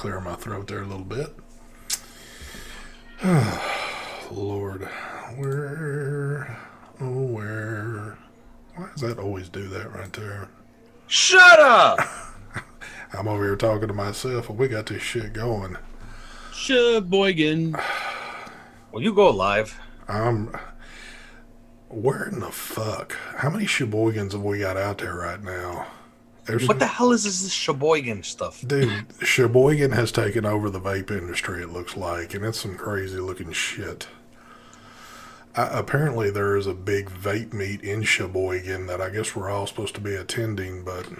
clear my throat there a little bit. Lord, where, oh where? Why does that always do that right there? Shut up! I'm over here talking to myself, and we got this shit going. Sheboygan. Well, you go live. I'm. Where in the fuck? How many Sheboygans have we got out there right now? What the hell is this Sheboygan stuff? Dude, Sheboygan has taken over the vape industry, it looks like, and it's some crazy looking shit. Apparently, there is a big vape meet in Sheboygan that I guess we're all supposed to be attending, but I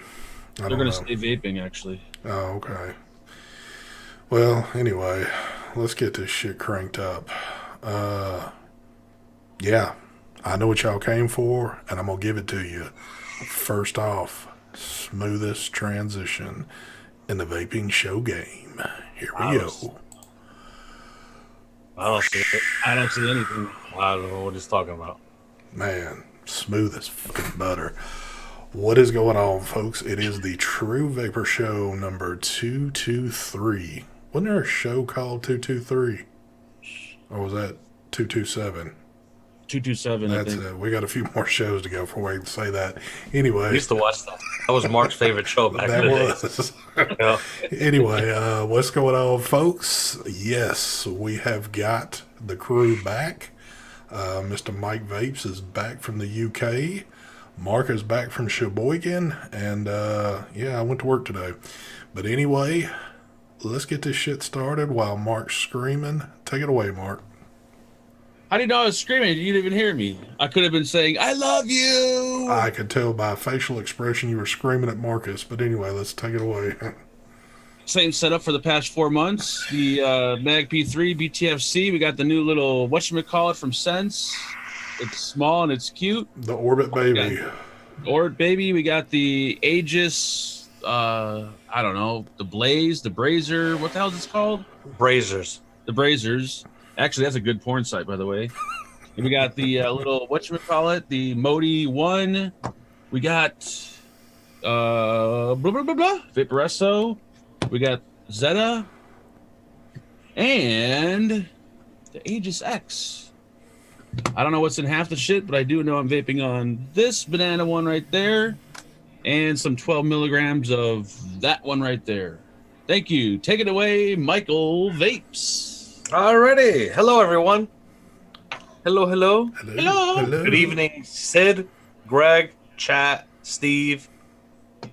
They're don't going know. to stay vaping, actually. Oh, okay. Well, anyway, let's get this shit cranked up. Yeah, I know what y'all came for, and I'm gonna give it to you. First off, smoothest transition in the vaping show game. Here we go. I don't see it. I don't see anything. I don't know what he's talking about. Man, smooth as fucking butter. What is going on, folks? It is the True Vapor Show number 223. Wasn't there a show called 223? Or was that 227? 227, I That's think. it. We got a few more shows to go before we can say that. I Anyway, used to watch that. That was Mark's favorite show back that in the was. day. Yeah. Anyway, what's going on, folks? Yes, we have got the crew back. Mr. Mike Vapes is back from the UK. Mark is back from Sheboygan. And, yeah, I went to work today. But anyway, let's get this shit started while Mark's screaming. Take it away, Mark. How do you know I was screaming? You didn't even hear me. I could have been saying, I love you! I could tell by facial expression you were screaming at Marcus. But anyway, let's take it away. Same setup for the past 4 months. The Mag P3 BTFC. We got the new little whatchamacallit from Sense. It's small and it's cute. The Orbit Baby. Orbit Baby. We got the Aegis. I don't know. The Blaze. The Brazier. What the hell is it called? Brazers. The Brazers. Actually, that's a good porn site, by the way. And we got the little whatchamacallit, the Modi 1. We got blah, blah, blah, blah, Vaporesso. We got Zeta. And the Aegis X. I don't know what's in half the shit, but I do know I'm vaping on this banana one right there. And some 12 milligrams of that one right there. Thank you. Take it away, Michael Vapes. Alrighty. Hello, everyone. Hello, hello. Hello. Good evening, Sid, Greg, Chat, Steve,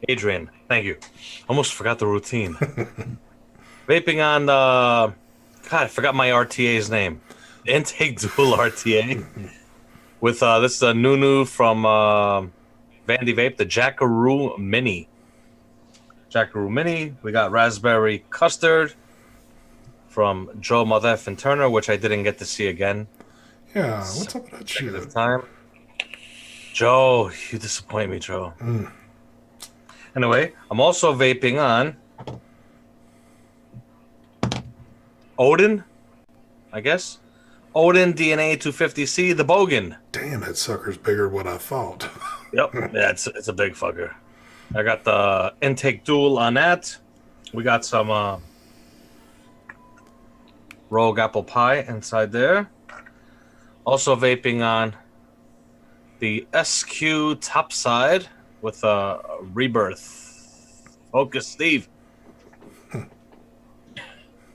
Adrian. Thank you. Almost forgot the routine. Vaping on, God, I forgot my RTA's name. Intake Dual RTA. With, this is a Nunu from Vandy Vape, the Jackaroo Mini. Jackaroo Mini. We got Raspberry Custard from Joe Mother F. and Turner, which I didn't get to see again. Yeah, what's up with that shit? This time. Joe, you disappoint me, Joe. Anyway, I'm also vaping on Odin, I guess. Odin DNA 250C, the Bogan. Damn, that sucker's bigger than what I thought. Yep, yeah, it's a big fucker. I got the intake dual on that. We got some Rogue Apple Pie inside there. Also vaping on the SQ topside with a Rebirth. Focus, Steve.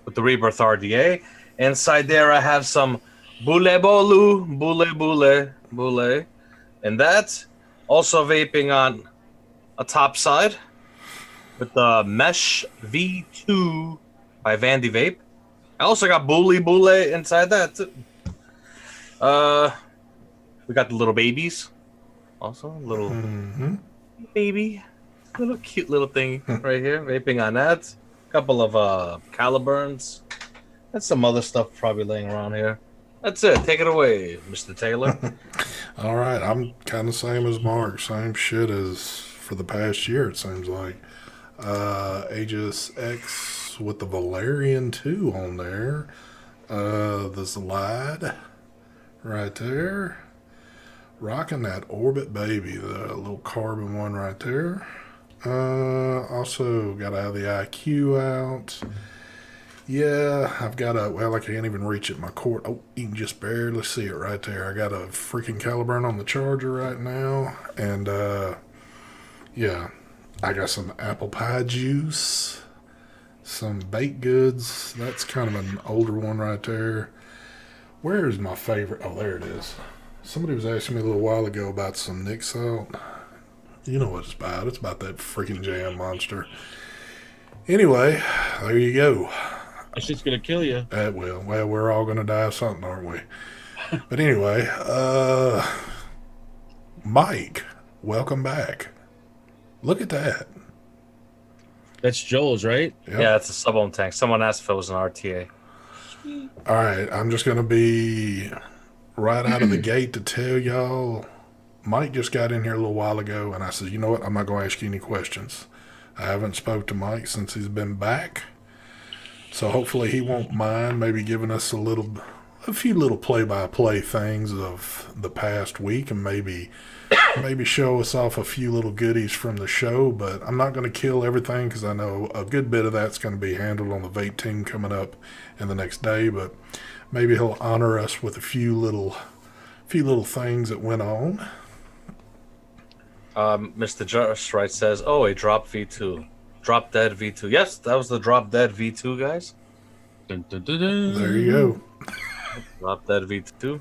With the Rebirth RDA. Inside there, I have some Boule Bolu, Boule. And that. Also vaping on a topside with the Mesh V2 by Vandy Vape. I also got Boule inside that. We got the little babies. Also, little baby. Little cute little thing right here. Vaping on that. Couple of Caliburns. That's some other stuff probably laying around here. That's it. Take it away, Mr. Taylor. All right, I'm kind of same as Mark. Same shit as for the past year, it seems like. Aegis X with the Valerian 2 on there. The Zlide right there. Rocking that Orbit Baby, the little carbon one right there. Also got to have the IQ out. Yeah, I've got a, well, I can't even reach it. My cord, oh, you can just barely see it right there. I got a freaking Caliburn on the charger right now. And, yeah, I got some apple pie juice, some baked goods. That's kind of an older one right there. Where is my favorite? Oh, there it is. Somebody was asking me a little while ago about some Nick Salt. You know what it's about. It's about that freaking jam monster. Anyway, there you go. That shit's gonna kill you. Well, we're all going to die of something, aren't we? But anyway, Mike, welcome back. Look at that. That's Joel's, right? Yep. Yeah, it's a sub-ohm tank. Someone asked if it was an RTA. All right, I'm just going to be right out of the gate to tell y'all. Mike just got in here a little while ago, and I said, you know what? I'm not going to ask you any questions. I haven't spoke to Mike since he's been back. So hopefully he won't mind maybe giving us a few little play-by-play things of the past week, and maybe show us off a few little goodies from the show. But I'm not going to kill everything because I know a good bit of that's going to be handled on the vape team coming up in the next day. But maybe he'll honor us with a few little things that went on. Mr. Just Right says, "Oh, a drop V2, drop dead V2." Yes, that was the drop dead V2, guys. Dun, dun, dun, dun. There you go. Drop dead V2.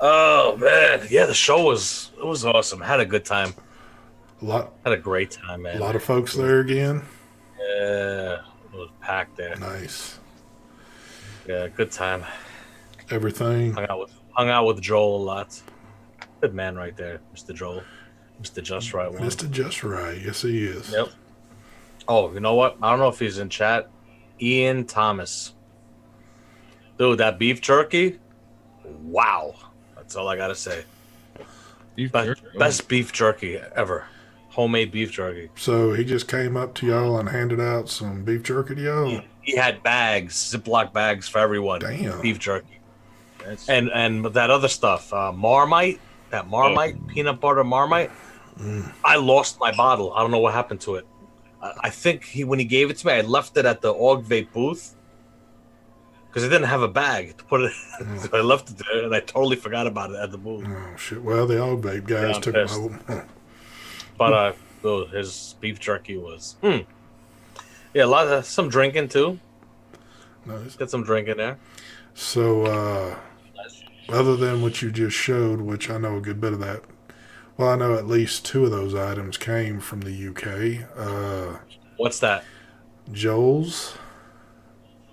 Oh man, yeah, the show was awesome. Had a good time. Had a great time, man. A lot of folks there again. Yeah, it was packed there. Nice. Yeah, good time. Everything. Hung out with Joel a lot. Good man right there, Mr. Joel. Mr. Just Right one. Mr. Just Right. Yes, he is. Yep. Oh, you know what? I don't know if he's in chat. Ian Thomas. Dude, that beef jerky? Wow. That's all I gotta say. Best beef jerky ever. Homemade beef jerky. So he just came up to y'all and handed out some beef jerky to y'all? He had bags, Ziploc bags for everyone. Damn. Beef jerky. And that other stuff, Marmite, peanut butter Marmite. I lost my bottle. I don't know what happened to it. I think when he gave it to me, I left it at the Org Vape booth because I didn't have a bag to put it. So I left it there, and I totally forgot about it at the booth. Oh, shit. Well, the old vape guys took it home. But his beef jerky was... Yeah, some drinking, too. Nice. Get some drinking there. So, other than what you just showed, which I know a good bit of that, well, I know at least 2 of those items came from the UK. What's that? Joel's.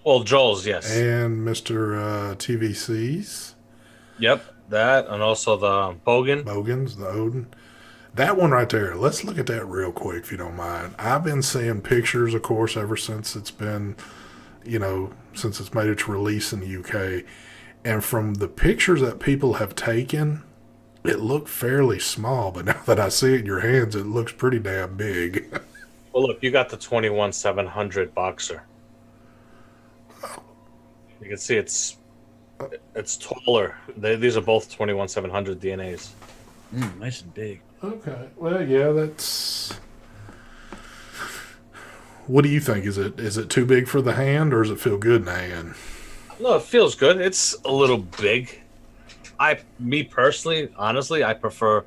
Well, Joel's, yes. And Mr. TVC's. Yep, that, and also the Bogan's, the Odin. That one right there, let's look at that real quick, if you don't mind. I've been seeing pictures, of course, ever since it's been, since it's made its release in the UK. And from the pictures that people have taken, it looked fairly small, but now that I see it in your hands, it looks pretty damn big. Well, look, you got the 21-700 Boxer. You can see it's taller. These are both 21-700 DNAs. Nice and big. Okay. Well, yeah, that's... What do you think? Is it too big for the hand, or does it feel good in the hand? No, it feels good. It's a little big. Me personally, honestly, I prefer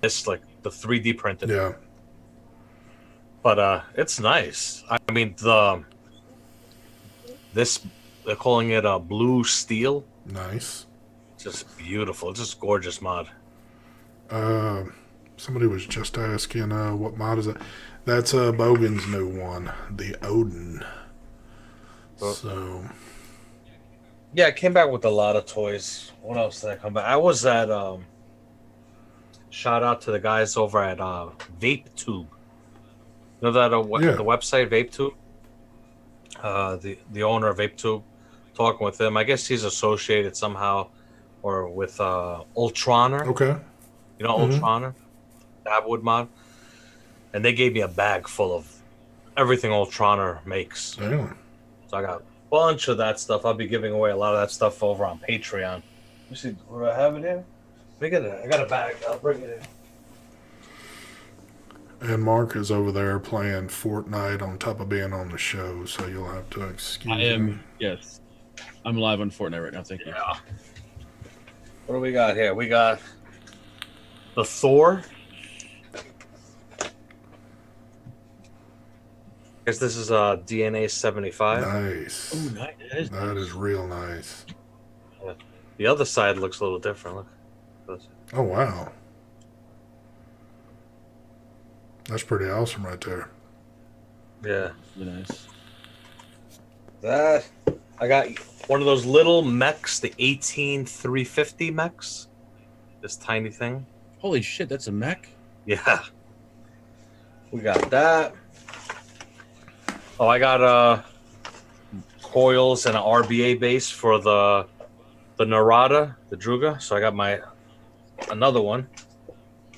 this, like the 3D printed. Yeah. But it's nice. I mean, they're calling it a blue steel. Nice. Just beautiful. It's just gorgeous mod. Somebody was just asking, what mod is it? That's Bogan's new one, the Odin. So... Yeah, I came back with a lot of toys. What else did I come back? I was at shout out to the guys over at VapeTube. You know that the website VapeTube? The owner of VapeTube, talking with him. I guess he's associated somehow or with Ultroner. Okay. You know Ultroner? Dabwood mod. And they gave me a bag full of everything Ultroner makes. Damn. So I got bunch of that stuff. I'll be giving away a lot of that stuff over on Patreon. Let me see, do I have it here? I got a bag. I'll bring it And Mark is over there playing Fortnite on top of being on the show, so you'll have to excuse I him. am, yes. I'm live on Fortnite right now. Thank you. Yeah. What do we got here? We got the Thor. I guess this is DNA 75. Nice. Oh, nice. That is real nice. The other side looks a little different. Look. Oh, wow. That's pretty awesome right there. Yeah. Really nice. That I got one of those little mechs, the 18350 mechs. This tiny thing. Holy shit, that's a mech? Yeah. We got that. Oh, I got coils and an RBA base for the Narada, the Druga. So I got another one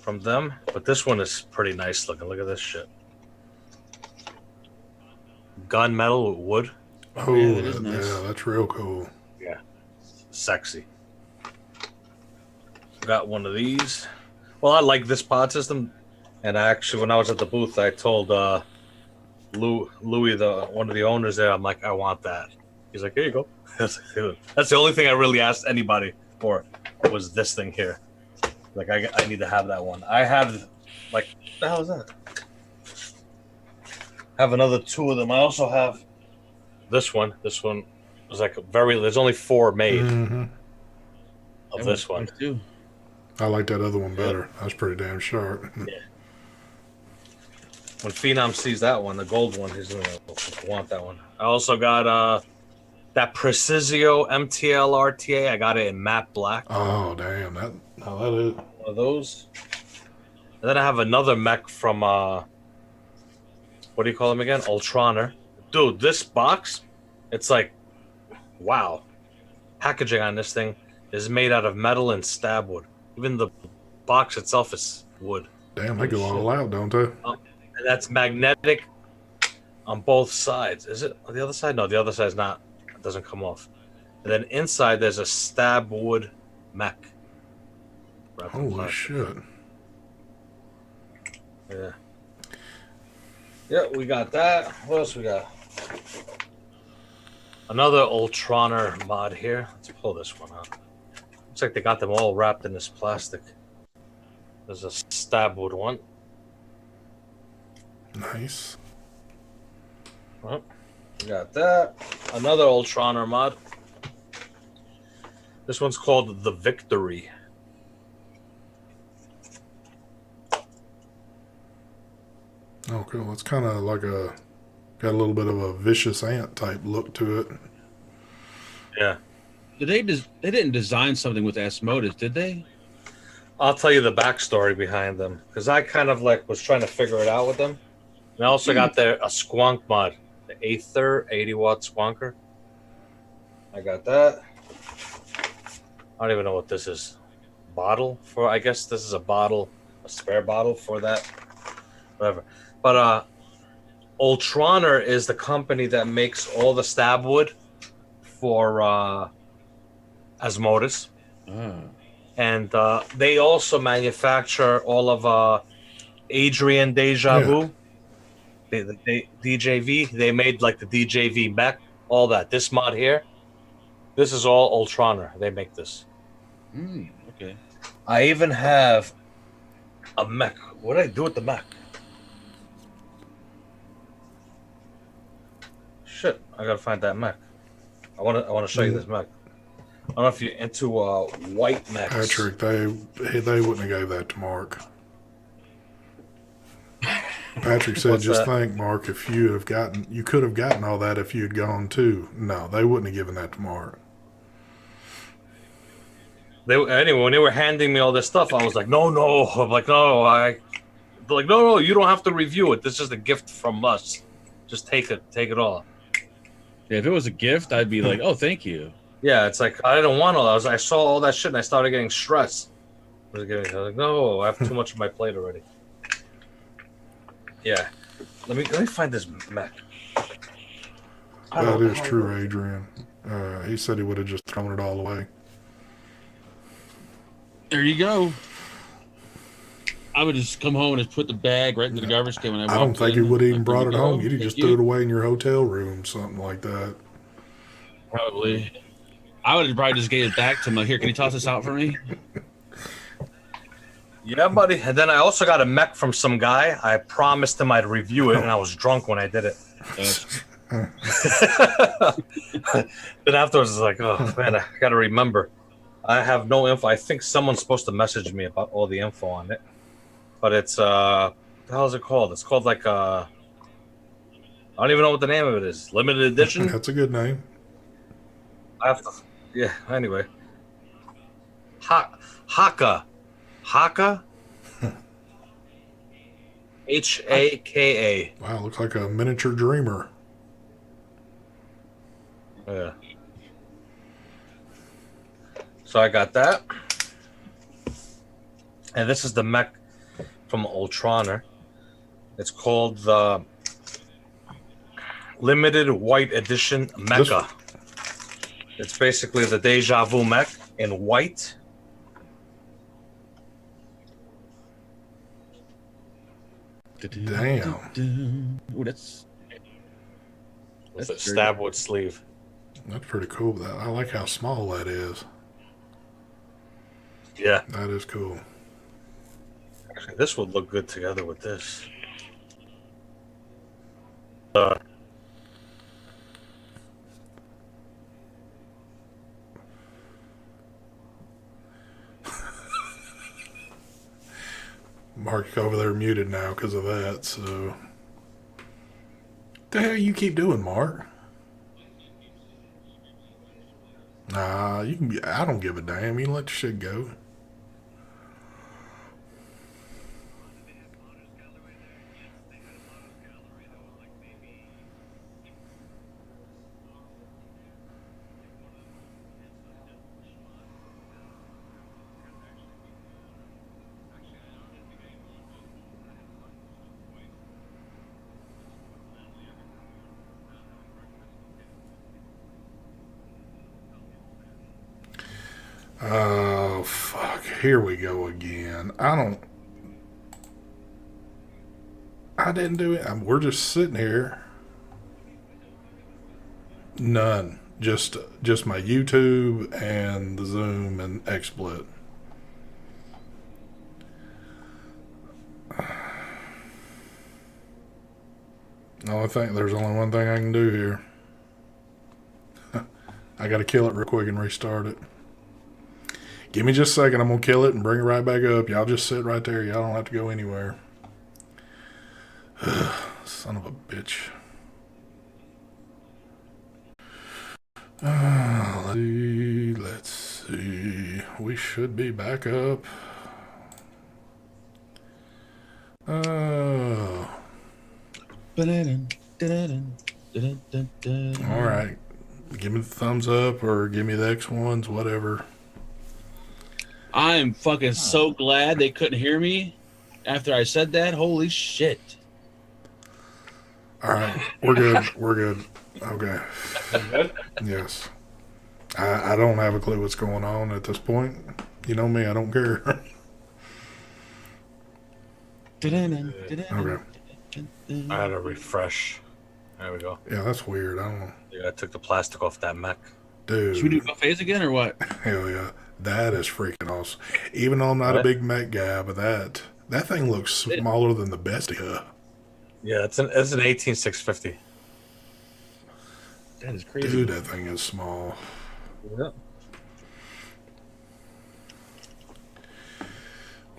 from them. But this one is pretty nice looking. Look at this shit. Gunmetal with wood. Oh, yeah, that is nice. Yeah, that's real cool. Yeah. Sexy. Got one of these. Well, I like this pod system. And actually, when I was at the booth, I told Louis, one of the owners there, I'm like, I want that. He's like, here you go. That's the only thing I really asked anybody for was this thing here. Like, I need to have that one. I have, like, what the hell is that? I have another two of them. I also have this one. This one was like there's only 4 made of this one. Too. I like that other one better. That's pretty damn sharp. Yeah. When Phenom sees that one, the gold one, he's gonna want that one. I also got that Precisio MTL RTA. I got it in matte black. Oh, damn. That is. One of those. And then I have another mech from what do you call him again? Ultroner. Dude, this box, it's like, wow. Packaging on this thing is made out of metal and stab wood. Even the box itself is wood. Damn, they go all out, don't they? And that's magnetic on both sides. Is it on the other side? No, the other side's not. It doesn't come off. And then inside there's a stab wood mech. Holy shit. Yeah. Yeah, we got that. What else we got? Another Ultroner mod here. Let's pull this one out. Looks like they got them all wrapped in this plastic. There's a stab wood one. Nice. Well, we got that. Another Ultroner mod. This one's called the Victory. Oh, cool. It's kind of like got a little bit of a vicious ant type look to it. Yeah. Did they didn't design something with Asmodeus, did they? I'll tell you the backstory behind them because I kind of like was trying to figure it out with them. And I also got a Squonk mod, the Aether 80-watt Squonker. I got that. I don't even know what this is. Bottle for? I guess this is a bottle, a spare bottle for that. Whatever. But Ultroner is the company that makes all the stab wood for Asmodeus. And they also manufacture all of Adrian Deja Vu. They DJV. They made like the DJV mech, all that. This mod here, this is all Ultroner. They make this. Okay. I even have a mech. What did I do with the mech? Shit, I gotta find that mech. I wanna show you this mech. I don't know if you're into white mechs. Patrick, they wouldn't have gave that to Mark. Patrick said, What's just that? think, Mark, if you could have gotten all that if you'd gone too. No, they wouldn't have given that to Mark. Anyway, when they were handing me all this stuff, I was like, no. I'm like, no, they're like, no, you don't have to review it. This is a gift from us. Just take it all. Yeah, if it was a gift, I'd be like, oh, thank you. Yeah, it's like I didn't want all that. I saw all that shit and I started getting stressed. I was like, no, I have too much on my plate already. Yeah, let me find this mech. That is true, Adrian. He said he would have just thrown it all away. There you go. I would just come home and just put the bag right into the garbage can when I walked I don't think in. he would have even Like, brought here it we home. go. You'd have Thank just you. threw it away in your hotel room, something like that. Probably. I would have probably just gave it back to him. Like, here, can you toss this out for me? Yeah, buddy. And then I also got a mech from some guy. I promised him I'd review it, and I was drunk when I did it. Then afterwards, it's like, oh man, I gotta remember. I have no info. I think someone's supposed to message me about all the info on it, but it's what the hell is it called? It's called like I don't even know what the name of it is. Limited edition. That's a good name. I have to. Yeah. Anyway, Haka, Haka, Haka. Wow, looks like a miniature dreamer. Yeah. So I got that. And this is the mech from Ultroner. It's called the Limited White Edition Mecha. It's basically the Deja Vu mech in white. Damn. Ooh, that's With a great. stabwood sleeve. That's pretty cool. I like how small that is. Yeah. That is cool. Actually, this would look good together with this. Mark's over there muted now because of that, so. The hell you keep doing, Mark? Nah, you can be. I don't give a damn. You can let the shit go. Oh, fuck. Here we go again. I didn't do it. We're just sitting here. None. Just my YouTube and the Zoom and XSplit. There's only one thing I can do here. I gotta kill it real quick and restart it. Give me just a second. I'm gonna kill it and bring it right back up. Y'all just sit right there. Y'all don't have to go anywhere. Son of a bitch. Let's see. We should be back up. Oh. Alright. Give me the thumbs up or give me the X1s, whatever. I am fucking so glad they couldn't hear me after I said that. Holy shit. Alright. We're good. We're good. Okay. Yes. I don't have a clue what's going on at this point. You know me, I don't care. Okay. I had to refresh. There we go. Yeah, that's weird. I don't know. Yeah, I took the plastic off that mech. Dude. Should we do buffets again or what? Hell yeah. That is freaking awesome. Even though I'm not a big mech guy, but that thing looks smaller than the Bestia. Yeah, it's an 18650. That is crazy. Dude, that thing is small. Yeah.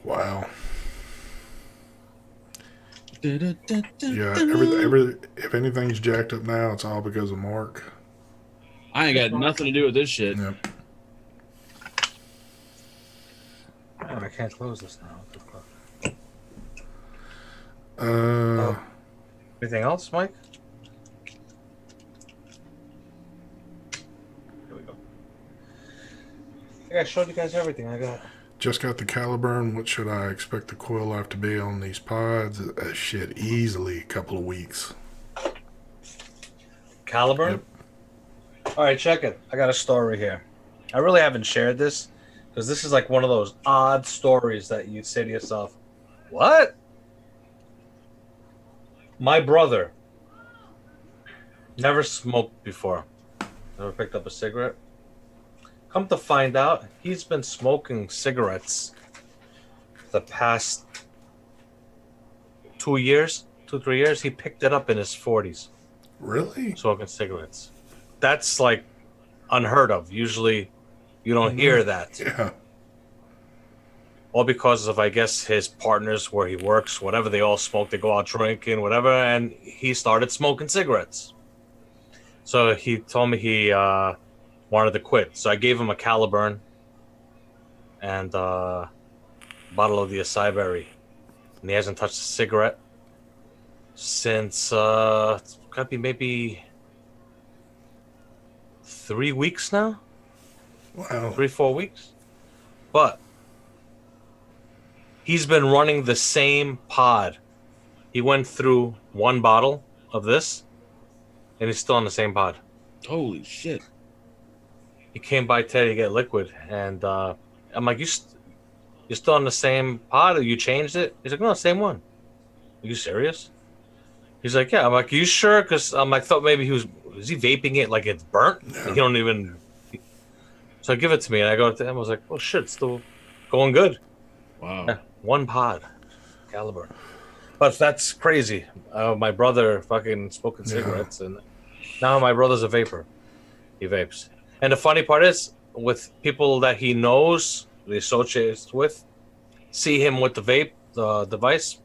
Wow. Yeah, Yeah, if anything's jacked up now, it's all because of Mark. I ain't got nothing to do with this shit. Yep. Oh, I can't close this now. Anything else, Mike? Here we go. I think I showed you guys everything I got. Just got the Caliburn. What should I expect the coil life to be on these pods? Shit, easily a couple of weeks. Caliburn? Yep. All right, check it. I got a story here. I really haven't shared this because this is like one of those odd stories that you say to yourself, what? My brother never smoked before. Never picked up a cigarette. Come to find out, he's been smoking cigarettes the past 2 years, 3 years. He picked it up in his 40s, Really? smoking cigarettes. That's like unheard of. Usually, you don't hear that. Yeah. All because of, I guess, his partners where he works, whatever, they all smoke, they go out drinking, whatever, and he started smoking cigarettes. So he told me he wanted to quit. So I gave him a Caliburn and a bottle of the acai berry. And he hasn't touched a cigarette since, it's got to be maybe 3 weeks now? Wow. 3-4 weeks? But he's been running the same pod. He went through one bottle of this, and he's still on the same pod. Holy shit. He came by today to get liquid, and I'm like, you're still on the same pod, or you changed it? He's like, no, same one. Are you serious? He's like, yeah. I'm like, are you sure? Because I'm like, thought maybe was he vaping it like it's burnt? Yeah. Like, he don't even. So I give it to me, and I go to him. I was like, oh shit, it's still going good. Wow. Yeah, one pod, caliber. But that's crazy. My brother fucking smoking cigarettes, and now my brother's a vapor. He vapes. And the funny part is, with people that he knows, he associates with, see him with the vape, the device,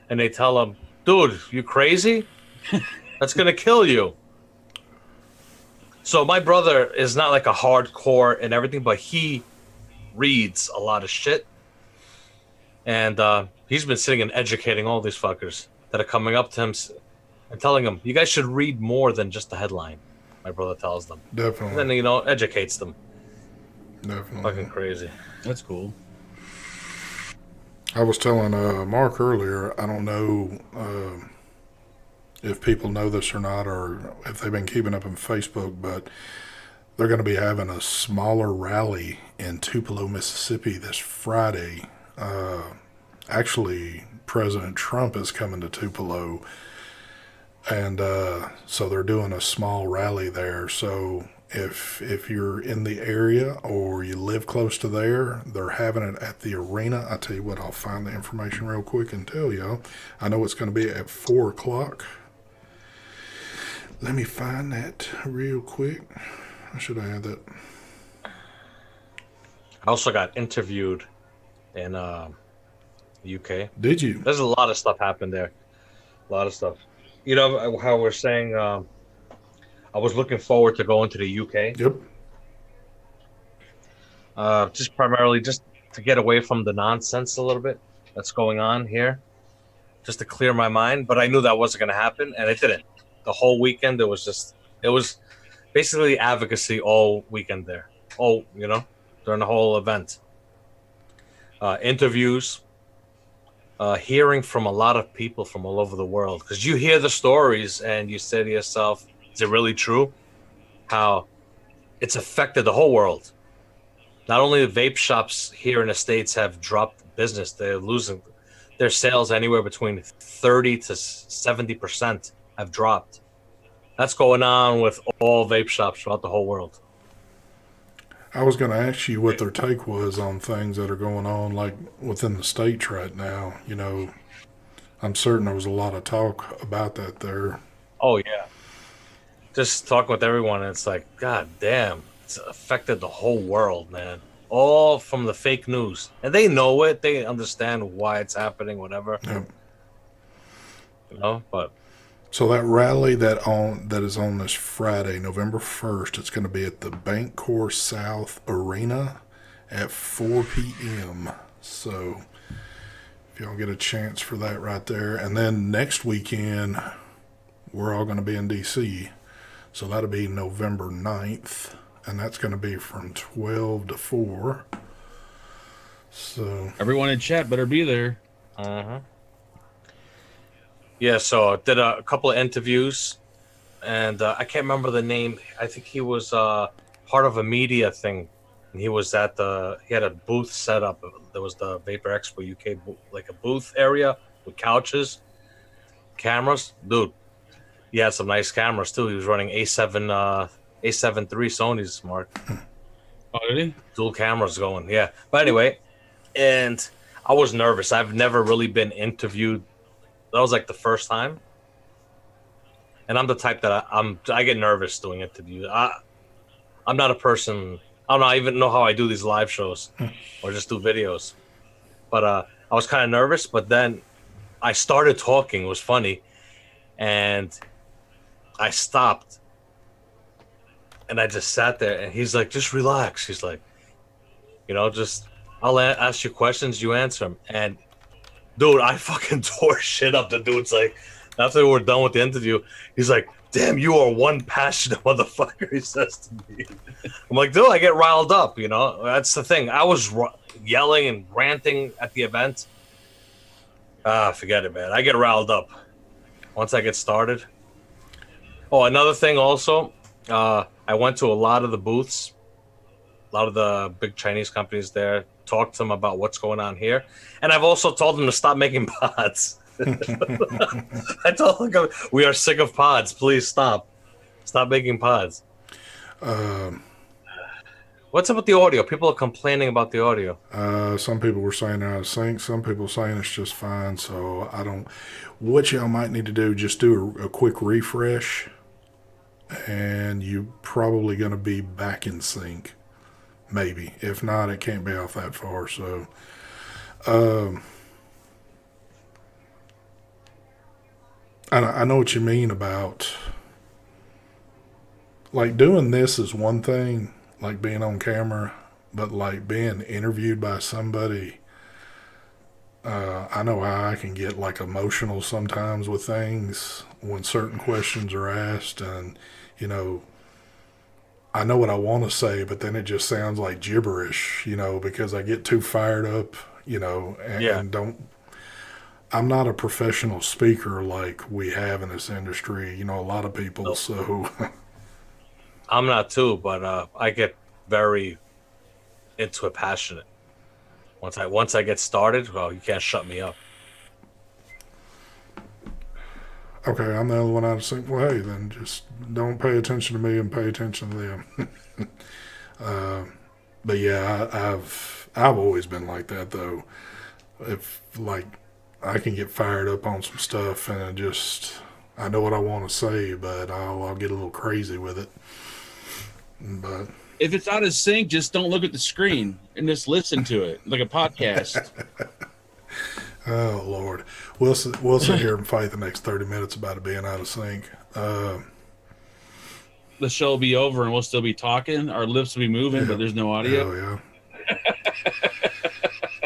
and they tell him, dude, you crazy? That's going to kill you. So my brother is not like a hardcore and everything, but he reads a lot of shit. And he's been sitting and educating all these fuckers that are coming up to him and telling him, you guys should read more than just the headline. My brother tells them. Definitely. And then, educates them. Definitely. Fucking crazy. That's cool. I was telling Mark earlier, I don't know if people know this or not, or if they've been keeping up on Facebook, but they're going to be having a smaller rally in Tupelo, Mississippi this Friday. Actually, President Trump is coming to Tupelo, and so they're doing a small rally there. So if you're in the area or you live close to there, they're having it at the arena. I tell you what, I'll find the information real quick and tell y'all. I know it's going to be at 4 o'clock. Let me find that real quick. I should have had that. I also got interviewed in UK. Did you? There's a lot of stuff happened there. A lot of stuff. You know how we're saying I was looking forward to going to the UK. Yep. Just primarily just to get away from the nonsense a little bit that's going on here. Just to clear my mind. But I knew that wasn't going to happen, and it didn't. The whole weekend, it was basically advocacy all weekend there. During the whole event. Interviews. Hearing from a lot of people from all over the world. Because you hear the stories and you say to yourself, is it really true? How it's affected the whole world. Not only the vape shops here in the States have dropped business, they're losing their sales anywhere between 30 to 70% have dropped. That's going on with all vape shops throughout the whole world. I was going to ask you what their take was on things that are going on, like within the states right now. You know, I'm certain there was a lot of talk about that there. Oh, yeah. Just talking with everyone, and it's like, God damn, it's affected the whole world, man. All from the fake news. And they know it. They understand why it's happening, whatever. Yep. But... So that rally that is on this Friday, November 1st, it's going to be at the Bancorp South Arena at 4 p.m. So if y'all get a chance for that right there. And then next weekend, we're all going to be in D.C. So that'll be November 9th. And that's going to be from 12 to 4. So Everyone in chat better be there. Uh-huh. Yeah, so I did a couple of interviews, and I can't remember the name. I think he was part of a media thing and he was at he had a booth set up. There was the Vapor Expo UK, like a booth area with couches, cameras. Dude, he had some nice cameras too. He was running A7 A7 III Sony's, Mark. Oh, did he? Dual cameras going, yeah. But anyway, and I was nervous. I've never really been interviewed. That was like the first time. And I'm the type that I get nervous doing interviews. I'm not a person. I don't know. I even know how I do these live shows or just do videos. But I was kind of nervous. But then I started talking. It was funny, and I stopped, and I just sat there. And he's like, "Just relax." He's like, just I'll ask you questions, you answer them. And dude, I fucking tore shit up. The dude's like, after we were done with the interview, he's like, "Damn, you are one passionate motherfucker," he says to me. I'm like, dude, I get riled up, That's the thing. I was yelling and ranting at the event. Forget it, man. I get riled up once I get started. Oh, another thing also, I went to a lot of the booths, a lot of the big Chinese companies there, talked to them about what's going on here. And I've also told them to stop making pods. I told them, we are sick of pods. Please stop. Stop making pods. What's up with the audio? People are complaining about the audio. Some people were saying they're out of sync. Some people saying it's just fine. So I don't. What y'all might need to do, just do a quick refresh, and you're probably going to be back in sync. Maybe. If not, it can't be off that far. So, I know what you mean about, like, doing this is one thing, like being on camera, but like being interviewed by somebody, I know how I can get like emotional sometimes with things when certain questions are asked, and I know what I want to say, but then it just sounds like gibberish, because I get too fired up, and don't. I'm not a professional speaker like we have in this industry, a lot of people. Nope. So I'm not too, but I get very into it, passionate. Once I get started, well, you can't shut me up. Okay, I'm the only one out of sync. Well, hey, then just don't pay attention to me and pay attention to them. But yeah, I've always been like that though. If like I can get fired up on some stuff and I know what I want to say, but I'll get a little crazy with it. But if it's out of sync, just don't look at the screen and just listen to it like a podcast. Oh Lord, we'll sit here and fight the next 30 minutes about it being out of sync. The show will be over and we'll still be talking. Our lips will be moving, but there's no audio. Oh yeah.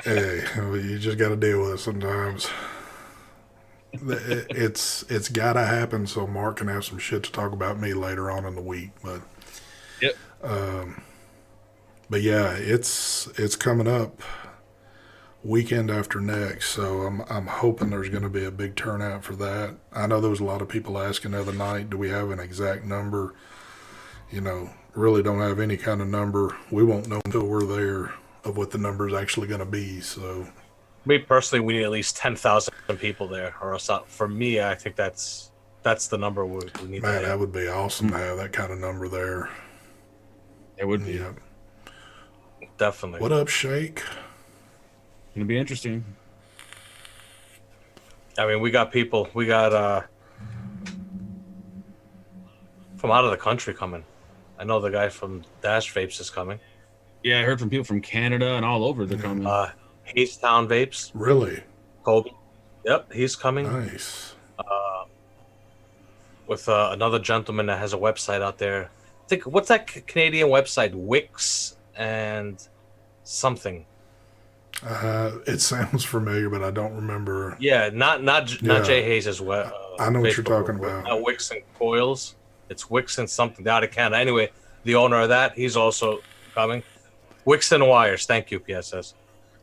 Hey, you just got to deal with it sometimes. It's got to happen so Mark can have some shit to talk about me later on in the week. But yep. But yeah, it's coming up weekend after next, so I'm hoping there's going to be a big turnout for that. I know there was a lot of people asking the other night, do we have an exact number? Really don't have any kind of number. We won't know until we're there of what the number is actually going to be. So, me personally, we need at least 10,000 people there, or else for me, I think that's the number we need. Man, that would be awesome to have that kind of number there. It would be. Yeah. Definitely. What up, Shake? Gonna be interesting. I mean, we got people. We got from out of the country coming. I know the guy from Dash Vapes is coming. Yeah, I heard from people from Canada and all over they're coming. Town Vapes. Really? Kobe. Yep, he's coming. Nice. With another gentleman that has a website out there. I think, what's that Canadian website? Wix and something. It sounds familiar, but I don't remember. Yeah, not Jay Hayes as well. I know what you're talking about. Not Wix and Coils. It's Wix and something out of Canada. Anyway, the owner of that, he's also coming. Wix and Wires. Thank you, PSS.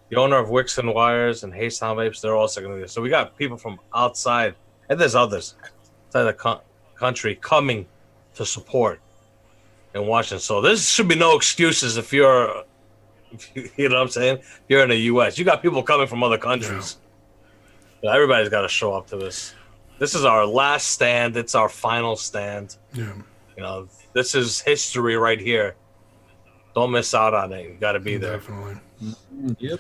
The owner of Wix and Wires and Haystown Vapes, they're also going to be there. So we got people from outside, and there's others outside the country coming to support and watching. So there should be no excuses if you're You know what I'm saying? You're in the U.S. You got people coming from other countries. Yeah, everybody's got to show up to this. This is our last stand. It's our final stand. Yeah. You know, this is history right here. Don't miss out on it. You got to be there. Definitely. Yep.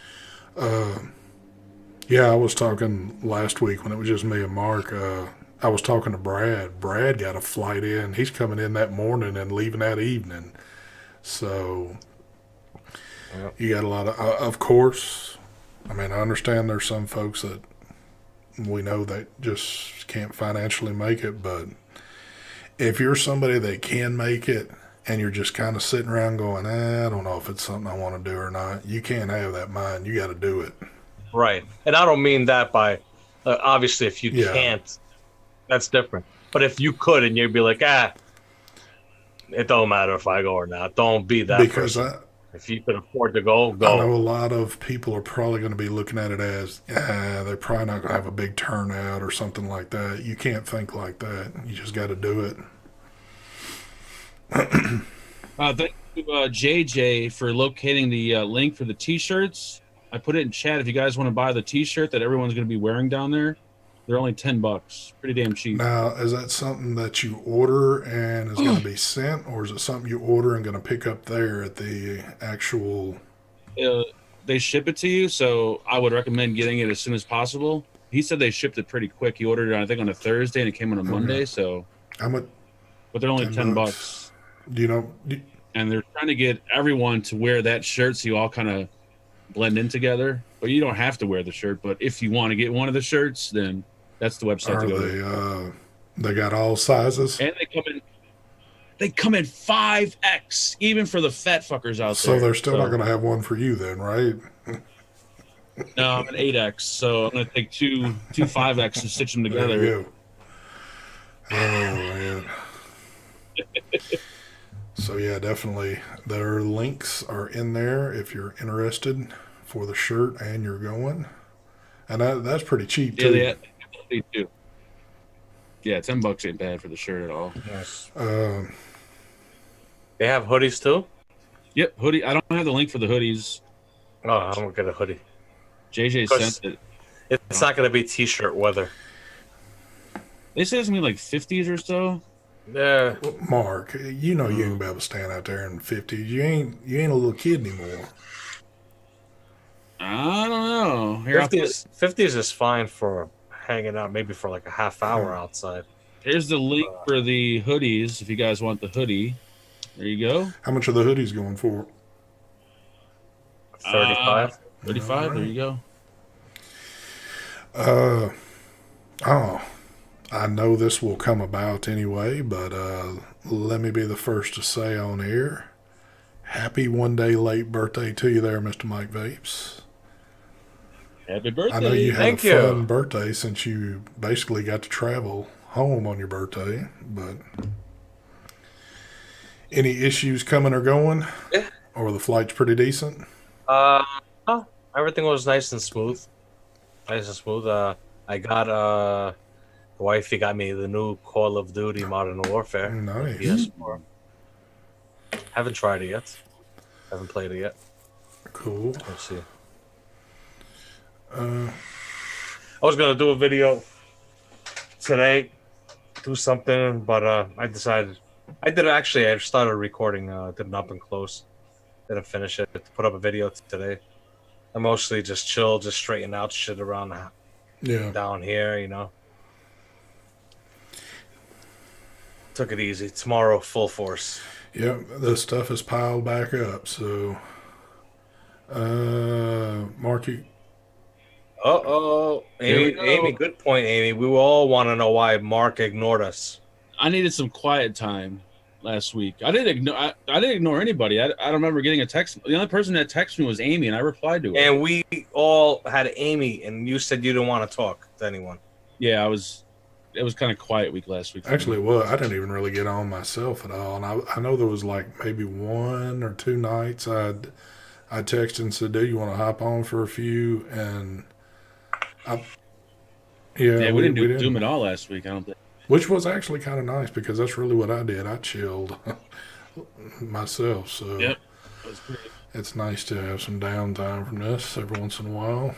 Yeah, I was talking last week when it was just me and Mark. I was talking to Brad. Brad got a flight in. He's coming in that morning and leaving that evening. So you got a lot of course. I mean, I understand there's some folks that we know that just can't financially make it, but if you're somebody that can make it and you're just kind of sitting around going, I don't know if it's something I want to do or not, you can't have that mind. You got to do it. Right. And I don't mean that by, obviously, if you Yeah. can't, that's different. But if you could and you'd be like, it don't matter if I go or not. Don't be that Because person. If you can afford to go, I go. know a lot of people are probably going to be looking at it as, they're probably not going to have a big turnout or something like that. You can't think like that. You just got to do it. Thank you, JJ, for locating the link for the T-shirts. I put it in chat. If you guys want to buy the T-shirt that everyone's going to be wearing down there, they're only $10. Pretty damn cheap. Now, is that something that you order and is going to be sent, or is it something you order and going to pick up there at the actual? They ship it to you, so I would recommend getting it as soon as possible. He said they shipped it pretty quick. He ordered it, I think, on a Thursday, and it came on a Monday. So, How much? but they're only $10. $10. Do you know? And they're trying to get everyone to wear that shirt, so you all kind of blend in together. But you don't have to wear the shirt. But if you want to get one of the shirts, then that's the website to go to. They got all sizes? And they come in 5X, even for the fat fuckers out there. So they're still not going to have one for you then, right? No, I'm an 8X, so I'm going to take two 5X and stitch them together. There you go. Oh, man. So, yeah, definitely. Their links are in there if you're interested for the shirt and you're going. And that's pretty cheap, too. Yeah, they do. Yeah, $10 ain't bad for the shirt at all. Yes. Um, They have hoodies too? Yep, hoodie. I don't have the link for the hoodies. Oh, I don't get a hoodie. JJ sent it. It's not going to be t-shirt weather. They said it's going to be like 50s or so. Yeah. Mark, you know you ain't be able to stand out there in the 50s. You ain't a little kid anymore. I don't know. Here, 50s is fine for hanging out, maybe for like a half hour outside. here's the link for the hoodies if you guys want the hoodie. There you go. How much are the hoodies going for? 35. 35. There you go. I know this will come about anyway, but let me be the first to say on air, happy one day late birthday to you there, Mr. Mike Vapes. Happy birthday. I know you had Thank a you. fun birthday since you basically got to travel home on your birthday, but any issues coming or going? Yeah. Or the flight's pretty decent? Oh, everything was nice and smooth. Nice and smooth. I got the wifey got me the new Call of Duty Modern Warfare. Nice. PS4. Haven't tried it yet. Haven't played it yet. Cool. Let's see. I was gonna do a video today, do something, but I decided I started recording. Did an up and close. Didn't finish it. Put up a video today. I mostly just chill, just straighten out shit around Yeah. down here, you know. Took it easy. Tomorrow, full force. Yep, this stuff is piled back up, so Marky, Amy, good point, Amy. We all want to know why Mark ignored us. I needed some quiet time last week. I didn't ignore anybody. I don't remember getting a text. The only person that texted me was Amy, and I replied to her. And we all had Amy, and you said you didn't want to talk to anyone. Yeah, it was kind of quiet week last week. actually, well, I didn't even really get on myself at all, and I know there was like maybe 1 or 2 nights I texted and said, "Do you want to hop on for a few?" And we didn't do Zoom at all last week. I don't think. which was actually kind of nice because that's really what I did. I chilled myself. So Yep. It was pretty. It's nice to have some downtime from this every once in a while.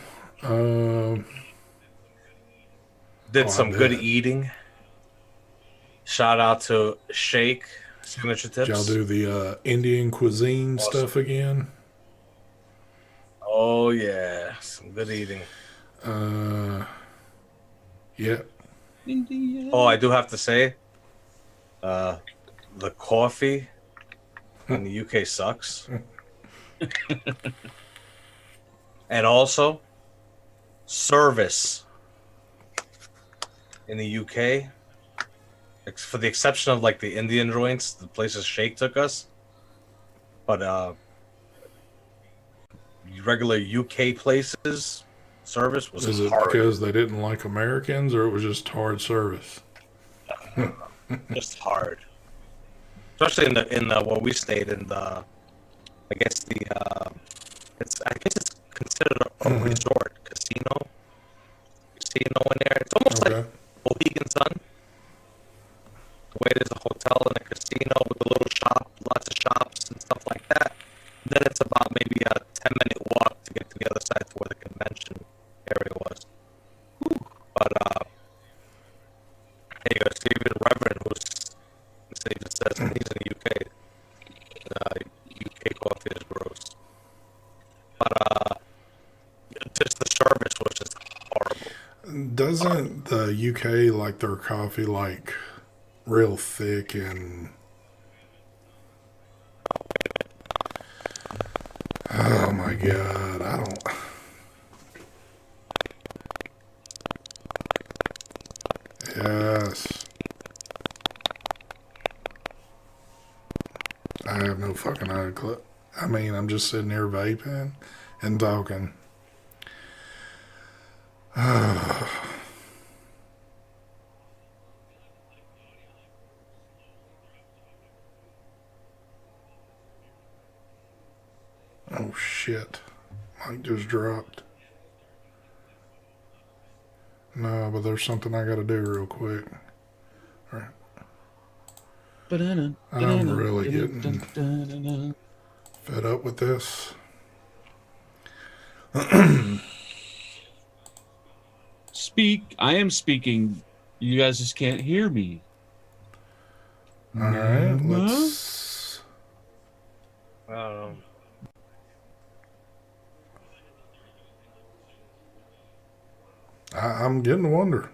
Did I some good bet. eating. Shout out to Shake Signature Did y'all Tips. do the Indian cuisine Awesome. stuff again? Oh yeah, some good eating. Uh, yeah. India. Oh, I do have to say, the coffee in the UK sucks. And also, service in the UK, for the exception of like the Indian joints, the places Shake took us, but regular UK places, service was Is it hard. because they didn't like Americans, or it was just hard service? Just hard. Especially in the where we stayed in the, I guess the it's considered a resort casino in there. It's almost like Okay. Mohegan Sun. The way there's a hotel and a casino with a little shop, lots of shops and stuff like that. And then it's about maybe a 10-minute walk to get to the other side to where the convention area was. But hey, you see even Reverend who's he just says he's in the UK. UK coffee is gross. But just the service was just horrible. Doesn't the UK like their coffee like real thick and? Oh my god, I don't. Yes. I have no fucking idea. I mean, I'm just sitting here vaping and talking. Oh shit. Mike just dropped. No, but there's something I gotta do real quick. I'm really getting fed up with this. Speak. I am speaking. You guys just can't hear me. Alright, let's. I don't know. I'm getting to wonder.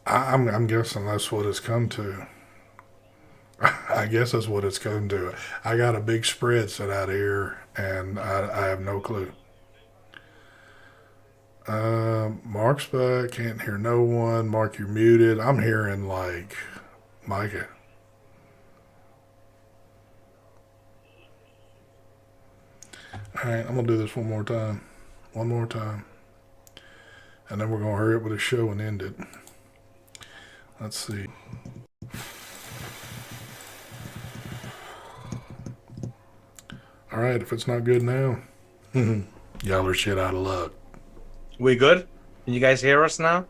I'm guessing that's what it's come to. I guess that's what it's come to. I got a big spread set out here, and I have no clue. Mark's back. Can't hear no one. Mark, you're muted. I'm hearing like Micah. All right, I'm gonna do this one more time. One more time. And then we're gonna hurry up with the show and end it. Let's see. All right, if it's not good now, y'all are shit out of luck. We good? Can you guys hear us now?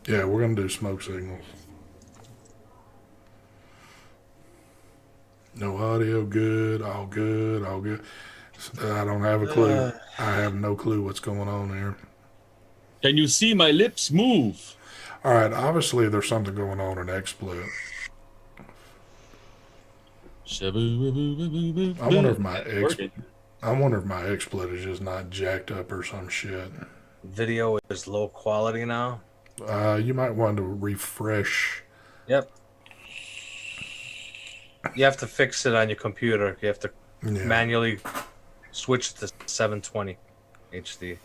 Yeah, we're gonna do smoke signals. No audio, good, all good, all good. I don't have a clue. I have no clue what's going on here. Can you see my lips move? All right, obviously there's something going on in XSplit. I wonder if my XSplit is just not jacked up or some shit. Video is low quality now. You might want to refresh. Yep. You have to fix it on your computer. You have to manually switch to 720 HD.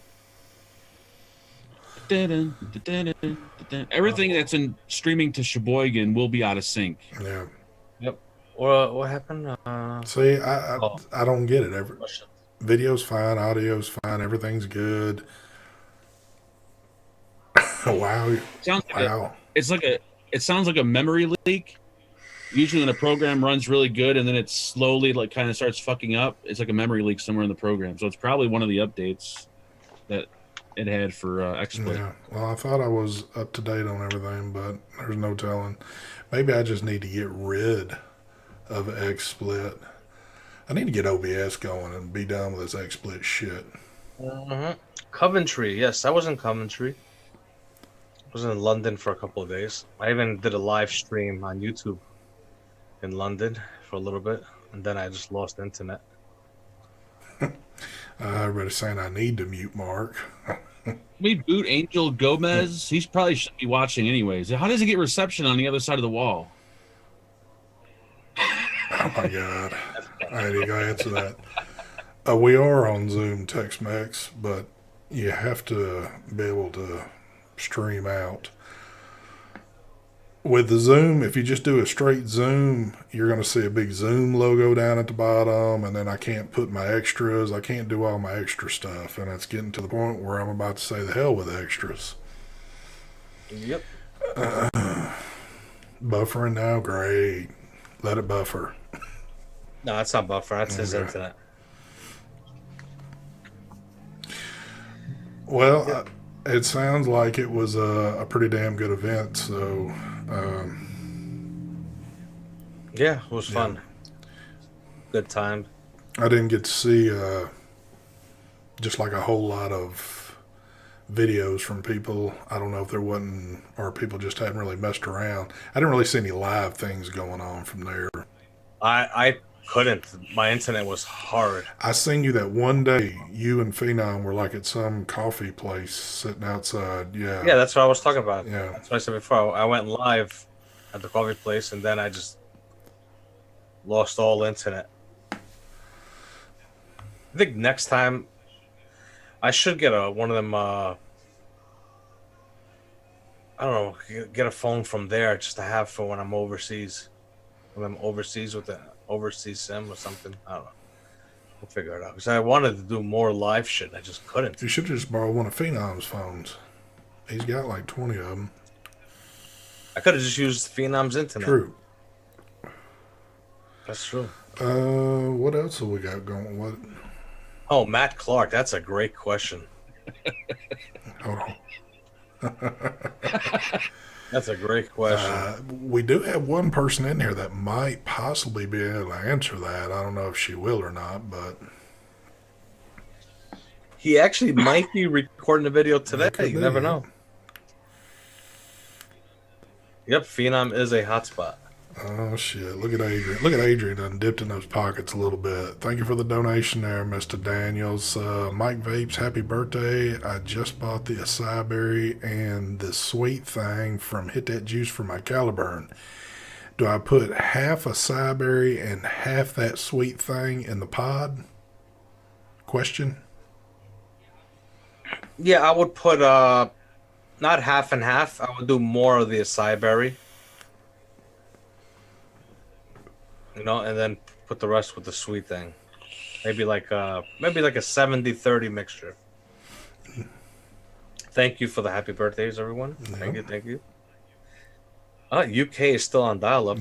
Everything that's in streaming to Sheboygan will be out of sync. Yeah. Yep. What happened? See, I don't get it. Video's fine, audio's fine, everything's good. Wow. It sounds like a memory leak. Usually when a program runs really good and then it slowly like kind of starts fucking up, it's like a memory leak somewhere in the program. So it's probably one of the updates that it had for XSplit. Yeah. Well, I thought I was up to date on everything, but there's no telling. Maybe I just need to get rid of XSplit. I need to get OBS going and be done with this XSplit shit. Coventry, yes, I was in Coventry. I was in London for a couple of days. I even did a live stream on YouTube in London for a little bit, and then I just lost internet. Everybody's saying I need to mute Mark. We boot Angel Gomez. He's probably should be watching anyways. How does he get reception on the other side of the wall? Oh my God. I need to go answer that. We are on Zoom Tex-Mex, but you have to be able to stream out. With the Zoom, if you just do a straight Zoom, you're going to see a big Zoom logo down at the bottom, and then I can't put my extras. I can't do all my extra stuff, and it's getting to the point where I'm about to say the hell with extras. Yep. Buffering now? Great. Let it buffer. No, that's not buffer. That's his internet. Well, it sounds like it was a pretty damn good event, so... yeah, it was fun. Good time. I didn't get to see just like a whole lot of videos from people. I don't know if there wasn't, or people just hadn't really messed around. I didn't really see any live things going on from there. I couldn't. My internet was hard. I seen you that one day. You and Phenom were like at some coffee place sitting outside. Yeah. Yeah, that's what I was talking about. Yeah. That's what I said before. I went live at the coffee place, and then I just lost all internet. I think next time I should get one of them. I don't know, get a phone from there just to have for when I'm overseas. When I'm overseas with the overseas SIM or something. I don't know. We'll figure it out. Because I wanted to do more live shit. I just couldn't. You should just borrow one of Phenom's phones. He's got like 20 of them. I could have just used Phenom's internet. True. That's true. What else have we got going? What? Oh, Matt Clark. That's a great question. Hold on. That's a great question. We do have one person in here that might possibly be able to answer that. I don't know if she will or not, but He actually might be recording a video today. You never know. Yep, Phenom is a hotspot. oh shit! Look at Adrian. Look at Adrian done dipped in those pockets a little bit. Thank you for the donation there, Mr. Daniels. Mike Vapes, happy birthday! I just bought the acai berry and the sweet thing from Hit That Juice for my Caliburn. Do I put half acai berry and half that sweet thing in the pod? Question. Yeah, I would put not half and half. I would do more of the acai berry. You know, and then put the rest with the sweet thing. Maybe like a 70-30 mixture. Thank you for the happy birthdays, everyone. Thank you. UK is still on dial-up.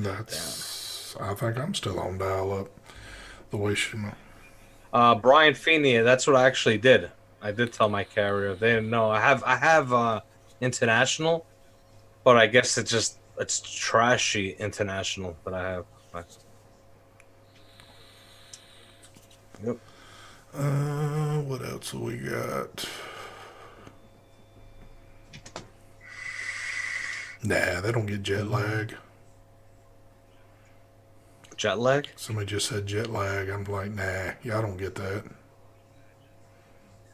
I think I'm still on dial-up. The way she... Brian Feeney, that's what I actually did. I did tell my carrier. They didn't know. I have international, but I guess it's trashy international that I have. Yep. What else have we got? Nah, they don't get jet lag. Jet lag? Somebody just said jet lag. I'm like, nah, y'all don't get that.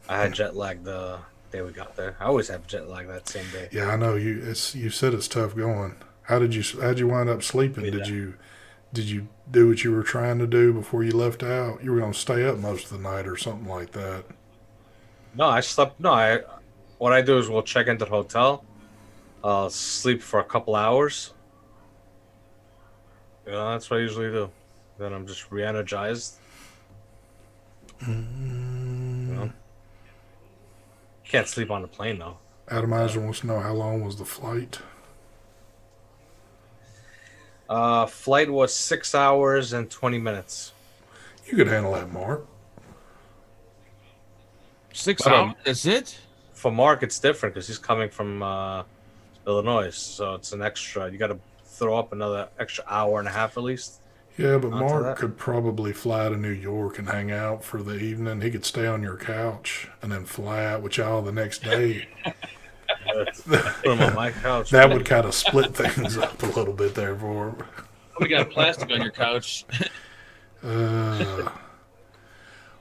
I had jet lag the day we got there. I always have jet lag that same day. Yeah, I know you. You said it's tough going. How'd you wind up sleeping? Yeah. Did you do what you were trying to do before you left out? You were going to stay up most of the night or something like that. No, I slept. No, what I do is we'll check into the hotel. I'll sleep for a couple hours. You know, that's what I usually do. Then I'm just re-energized. You know? Can't sleep on the plane though. Atomizer wants to know how long was the flight. Flight was 6 hours and 20 minutes. You could handle that, Mark. 6 hours? That's it? for Mark, it's different because he's coming from Illinois, so it's an extra. You got to throw up another extra hour and a half at least. Yeah, but Onto Mark that. could probably fly to New York and hang out for the evening. He could stay on your couch and then fly out with y'all the next day. Put him on my couch. That would kind of split things up a little bit there for him. We got plastic on your couch.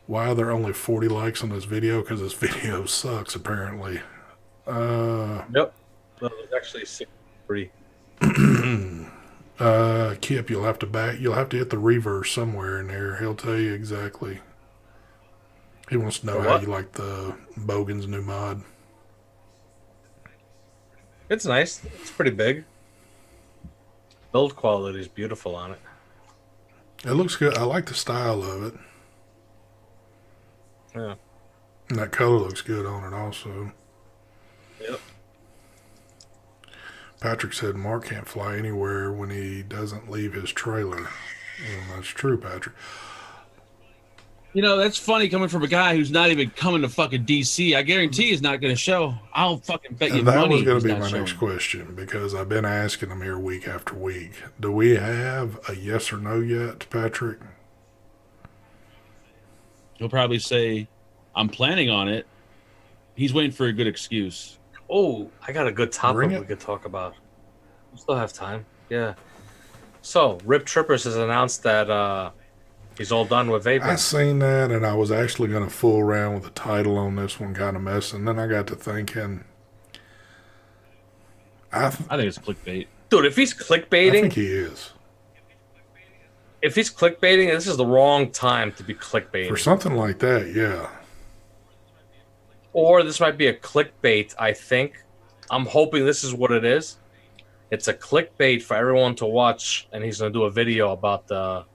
Why are there only 40 likes on this video? Because this video sucks, apparently. Yep. No, there's actually 63. Kip, you'll have to hit the reverse somewhere in there. He'll tell you exactly. He wants to know For how what? you like the Bogan's new mod. It's nice. It's pretty big. Build quality is beautiful on it. It looks good. I like the style of it. Yeah. And that color looks good on it also. Yep. Patrick said Mark can't fly anywhere when he doesn't leave his trailer. Well, that's true, Patrick. You know, that's funny coming from a guy who's not even coming to fucking DC. I guarantee he's not going to show. I'll fucking bet you And that money. was going he's to be not my showing. next question because I've been asking him here week after week. Do we have a yes or no yet, Patrick? He'll probably say, I'm planning on it. He's waiting for a good excuse. Oh, I got a good topic Bring we it. could talk about. We still have time. Yeah. So, Rip Trippers has announced that he's all done with I vaping. seen that, and I was actually going to fool around with the title on this one, kind of messing. Then I got to thinking, I I think it's clickbait. Dude, if he's clickbaiting, think he is. this is the wrong time to be clickbaiting. For something like that, yeah. Or this might be a clickbait, I think. I'm hoping this is what it is. It's a clickbait for everyone to watch, and he's going to do a video about the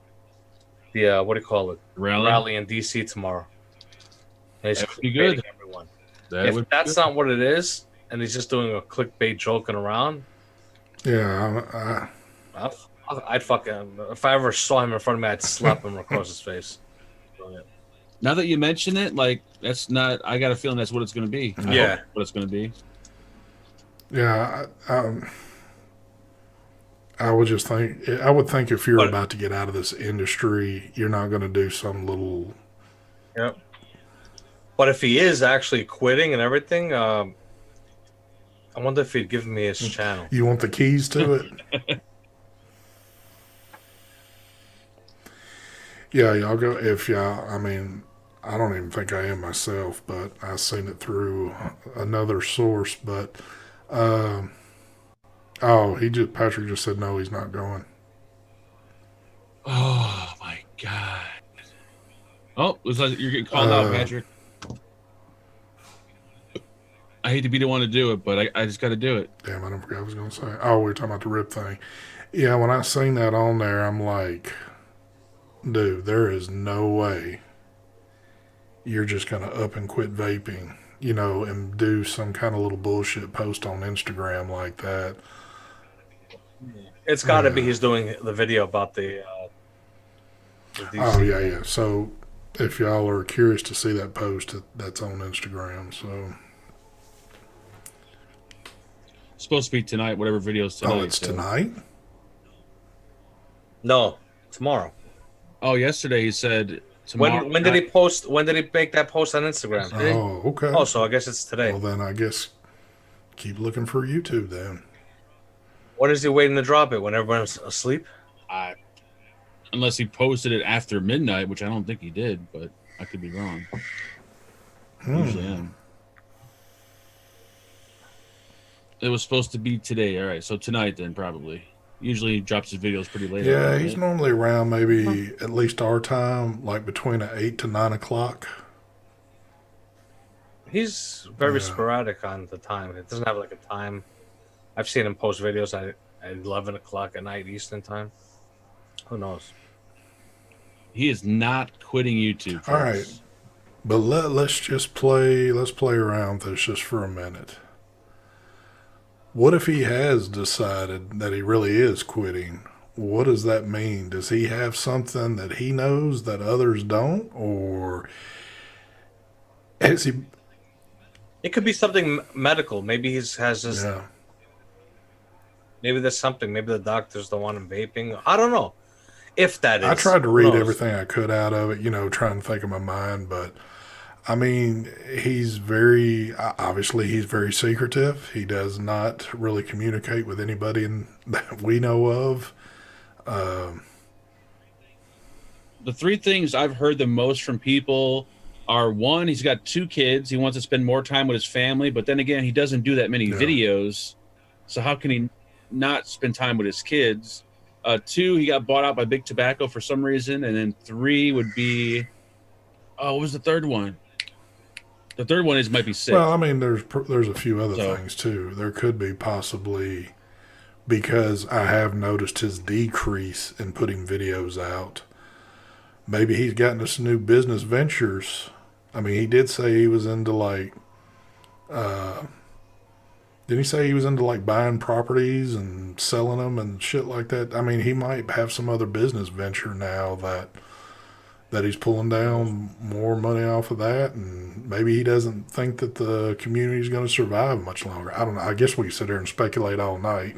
what do you call it? Rally in DC tomorrow. And he's That would be good. clickbaiting everyone. That would If that's not what it is, and he's just doing a clickbait joking around, Yeah, I'd fucking, if I ever saw him in front of me, I'd slap him across his face. Brilliant. Now that you mention it, like, that's not, I got a feeling that's what it's going to be. I Yeah. hope what it's going to be. I would just think, I would think if you're But- about to get out of this industry, you're not going to do some little. Yep. But if he is actually quitting and everything, I wonder if he'd give me his channel. You want the keys to it? Yeah, y'all go. If y'all, I mean, I don't even think I am myself, but I seen it through another source. But, Patrick just said no, he's not going. Oh, my God. Oh, looks like you're getting called out, Patrick. I hate to be the one to do it, but I just got to do it. Damn, I don't forget what I was going to say. Oh, we were talking about the rip thing. Yeah, when I seen that on there, I'm like, dude, there is no way you're just going to up and quit vaping, and do some kind of little bullshit post on Instagram like that. It's got to be he's doing the video about the DC. Oh, yeah. So if y'all are curious to see that post, that's on Instagram. So, It's supposed to be tonight, whatever video's tonight. it's so. tonight? No, tomorrow. Oh, yesterday he said tomorrow. When did he post? When did he make that post on Instagram? Did he? Oh, okay. Oh, so I guess it's today. Well, then I guess keep looking for YouTube then. When is he waiting to drop it? When everyone's asleep? Unless he posted it after midnight, which I don't think he did, but I could be wrong. Usually am. It was supposed to be today. All right, so tonight then probably. Usually he drops his videos pretty late. Yeah, at he's night. normally around maybe at least our time, like between 8 to 9 o'clock. He's very Yeah. sporadic on the time. It doesn't have like a time. I've seen him post videos at 11 o'clock at night Eastern time. Who knows? He is not quitting YouTube. Folks. All right. But let's play around with this just for a minute. What if he has decided that he really is quitting? What does that mean? Does he have something that he knows that others don't? Or It could be something medical. Maybe has this. Yeah. Maybe there's something. Maybe the doctors don't want him vaping. I don't know. If that I is, tried to who read knows? everything I could out of it, trying to think of my mind, but I mean, he's very obviously he's very secretive. He does not really communicate with anybody that we know of. Um, The three things I've heard the most from people are: one, he's got 2 kids. He wants to spend more time with his family, but then again, he doesn't do that many yeah. videos. So how can he not spend time with his kids? 2, he got bought out by Big Tobacco for some reason, and then 3 would be, oh, what was the third one? The third one is might be sick. Well, I mean, there's a few other So things too. There could be possibly because I have noticed his decrease in putting videos out. Maybe he's gotten into some new business ventures. I mean, he did say he was into like, didn't he say he was into like buying properties and selling them and shit like that? I mean, he might have some other business venture now that he's pulling down more money off of that, and maybe he doesn't think that the community is going to survive much longer. I don't know. I guess we can sit there and speculate all night.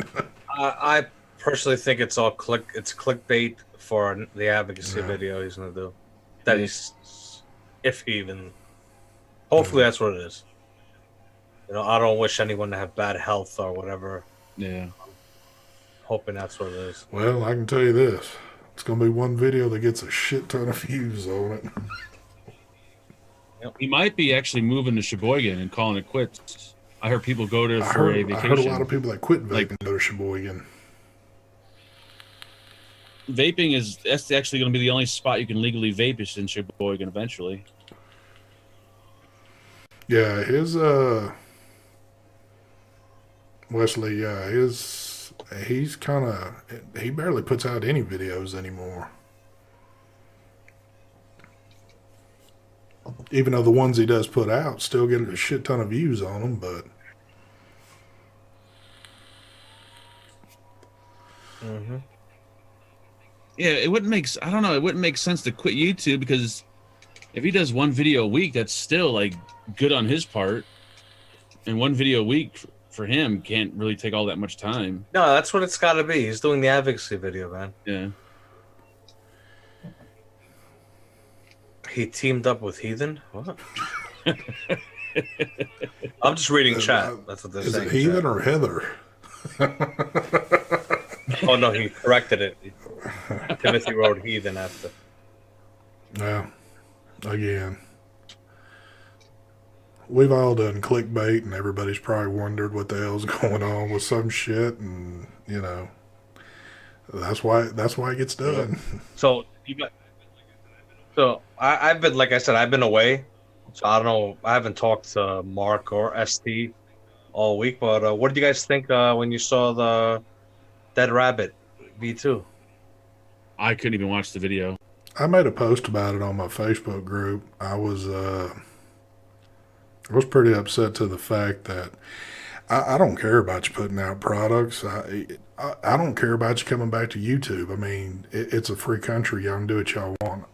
I personally think it's all It's clickbait for the advocacy Yeah. video he's gonna do. That he's, if he even. Hopefully, that's what it is. I don't wish anyone to have bad health or whatever. yeah, Hoping that's what it is. Well, I can tell you this. It's going to be one video that gets a shit ton of views on it. he might be actually moving to Sheboygan and calling it quits. I heard people go to I for a heard, vacation. I heard a lot of people that quit vaping Like- go to Sheboygan. Vaping that's actually going to be the only spot you can legally vape is in Sheboygan eventually. Yeah, his Wesley, yeah, he's kind of he barely puts out any videos anymore. Even though the ones he does put out still get a shit ton of views on them, but Mm-hmm. Yeah, it wouldn't make. I don't know. It wouldn't make sense to quit YouTube because if he does one video a week, that's still like good on his part, and one video a week for him can't really take all that much time. No, that's what it's got to be. He's doing the advocacy video, man. Yeah. He teamed up with Heathen. What? I'm just reading chat. That's what they're is saying. it Heathen chat. or Heather? Oh no, he corrected it. Timothy wrote Heathen after. Yeah, again, we've all done clickbait, and everybody's probably wondered what the hell's going on with some shit, and that's why it gets done. So I've been, like I said, I've been away, so I don't know. I haven't talked to Mark or ST all week. But what did you guys think when you saw the Dead Rabbit V2? I couldn't even watch the video. I made a post about it on my Facebook group. I was pretty upset to the fact that I don't care about you putting out products. I don't care about you coming back to YouTube. I mean, it's a free country. Y'all can do what y'all want.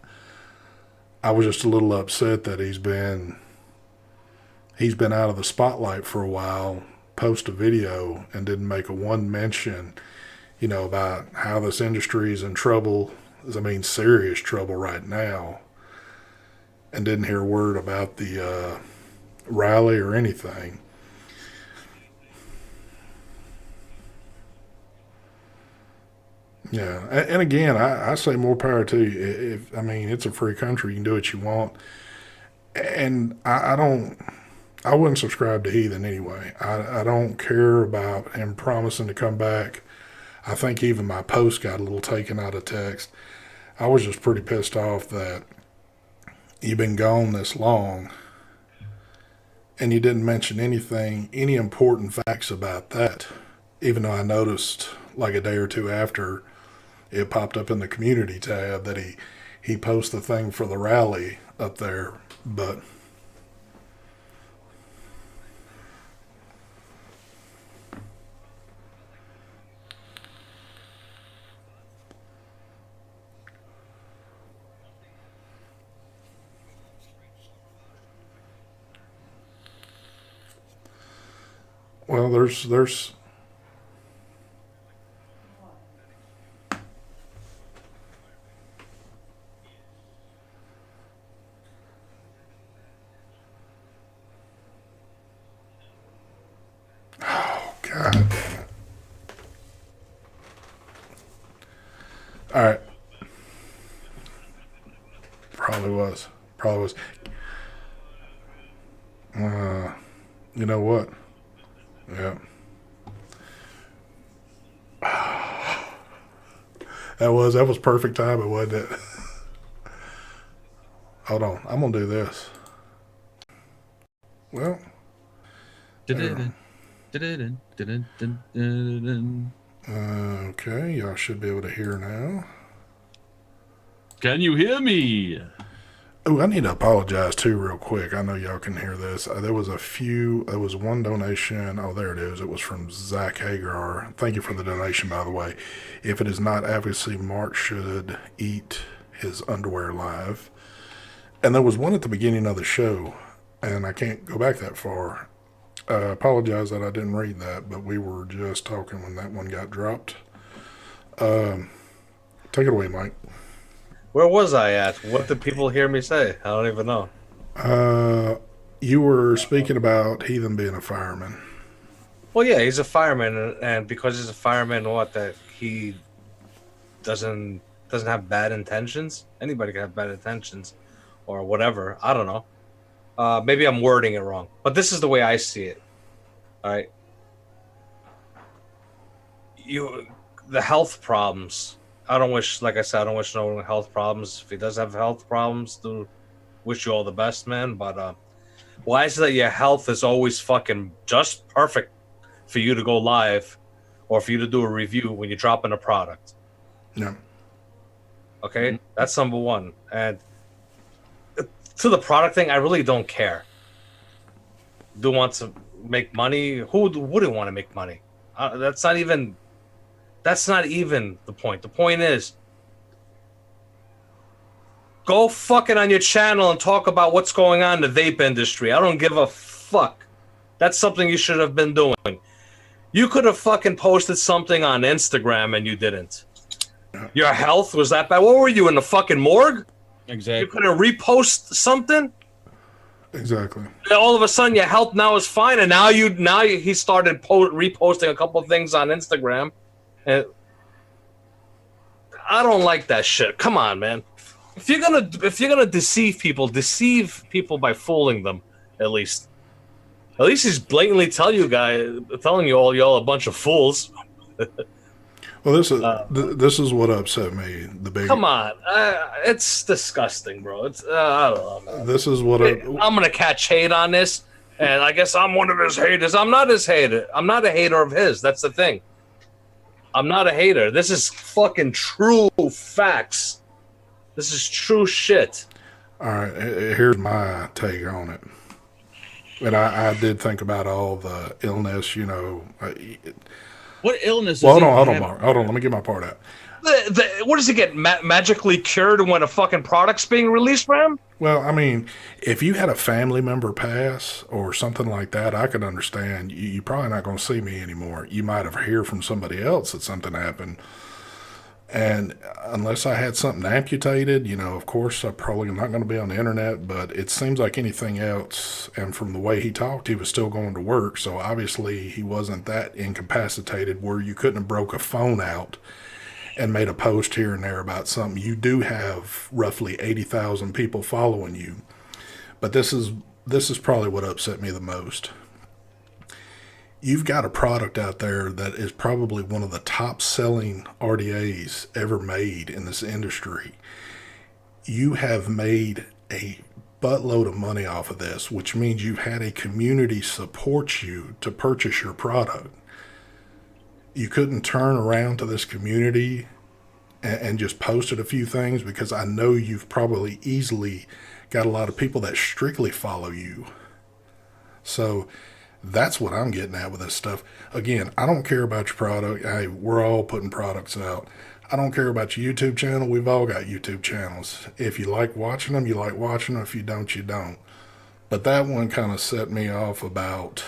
I was just a little upset that he's been out of the spotlight for a while, post a video, and didn't make a one mention, about how this industry is in trouble. I mean, serious trouble right now. And didn't hear a word about the rally or anything. Yeah, and again, I say more power to you. I mean, it's a free country; you can do what you want. And I wouldn't subscribe to Heathen anyway. I don't care about him promising to come back. I think even my post got a little taken out of text. I was just pretty pissed off that you've been gone this long, and you didn't mention any important facts about that. Even though I noticed like a day or two after, it popped up in the community tab that he posted the thing for the rally up there, but Well, there's. Oh God damn it! All right, probably was. Probably was. You know what? Yeah. That was perfect timing, wasn't it? Hold on, I'm gonna do this. Well, Dun-dun-dun, dun-dun-dun, dun-dun-dun, dun-dun-dun. okay, y'all should be able to hear now. Can you hear me? Oh, I need to apologize too, real quick. I know y'all can hear this. There was one donation. Oh, there it is. It was from Zach Hagar. Thank you for the donation, by the way. If it is not advocacy, Mark should eat his underwear live. And there was one at the beginning of the show, and I can't go back that far. I apologize that I didn't read that, but we were just talking when that one got dropped. Take it away, Mike. Where was I at? What did people hear me say? I don't even know. You were speaking about Heathen being a fireman. Well, yeah, he's a fireman, and because he's a fireman, what that he doesn't have bad intentions. Anybody can have bad intentions, or whatever. I don't know. Maybe I'm wording it wrong, but this is the way I see it. All right, the health problems. I don't wish, like I said, I don't wish no one health problems. If he does have health problems, do wish you all the best, man. But why is it that your health is always fucking just perfect for you to go live or for you to do a review when you're dropping a product? Yeah. Okay, that's number one. And to the product thing, I really don't care. Do want to make money? Who wouldn't want to make money? That's not even the point. The point is, go fucking on your channel and talk about what's going on in the vape industry. I don't give a fuck. That's something you should have been doing. You could have fucking posted something on Instagram and you didn't. Your health was that bad. What were you, in the fucking morgue? Exactly. You couldn't repost something? Exactly. And all of a sudden your health now is fine, and he started reposting a couple of things on Instagram. And I don't like that shit. Come on, man. If you're gonna deceive people by fooling them. At least he's blatantly telling you all a bunch of fools. Well, this is what upset me. Come on, it's disgusting, bro. It's I don't know, man. This is what I'm gonna catch hate on this, and I guess I'm one of his haters. I'm not his hater. I'm not a hater of his. That's the thing. I'm not a hater. This is fucking true facts. This is true shit. All right, here's my take on it. And I did think about all the illness, What illness? Well, hold on, Mark. Hold on, let me get my part out. What does it get magically cured when a fucking product's being released for him? Well, I mean, if you had a family member pass or something like that, I could understand. You're probably not going to see me anymore. You might have heard from somebody else that something happened. And unless I had something amputated, of course, I'm probably not going to be on the internet, but it seems like anything else. And from the way he talked, he was still going to work. So obviously he wasn't that incapacitated where you couldn't have broke a phone out and made a post here and there about something. You do have roughly 80,000 people following you. But this is probably what upset me the most. You've got a product out there that is probably one of the top selling RDAs ever made in this industry. You have made a buttload of money off of this, which means you've had a community support you to purchase your product. You couldn't turn around to this community and just posted a few things, because I know you've probably easily got a lot of people that strictly follow you. So that's what I'm getting at with this stuff. Again, I don't care about your product. Hey, we're all putting products out. I don't care about your YouTube channel. We've all got YouTube channels. If you like watching them, you like watching them. If you don't, you don't. But that one kind of set me off about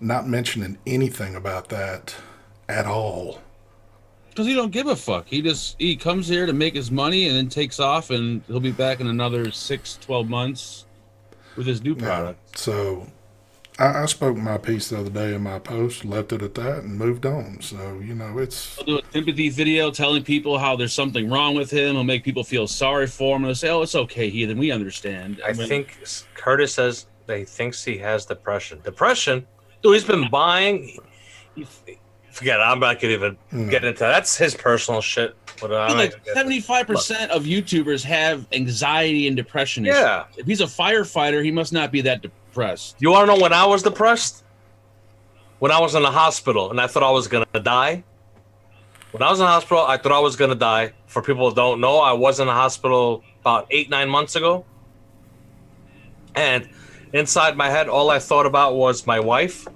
not mentioning anything about that at all. Because he don't give a fuck. He comes here to make his money and then takes off, and he'll be back in another 12 months with his new product. So I spoke my piece the other day in my post, left it at that, and moved on. So, it's... He'll do a sympathy video telling people how there's something wrong with him. He'll make people feel sorry for him. He'll say, oh, it's okay, Heathen. We understand. I think Curtis says that he thinks he has depression. Depression? Dude, he's been buying... Forget it. I'm not going to even get into that. That's his personal shit. But like 75% of YouTubers have anxiety and depression issues. Yeah. If he's a firefighter, he must not be that depressed. You want to know when I was depressed? When I was in the hospital and I thought I was going to die. When I was in the hospital, I thought I was going to die. For people who don't know, I was in the hospital about 8-9 months ago. And inside my head, all I thought about was my wife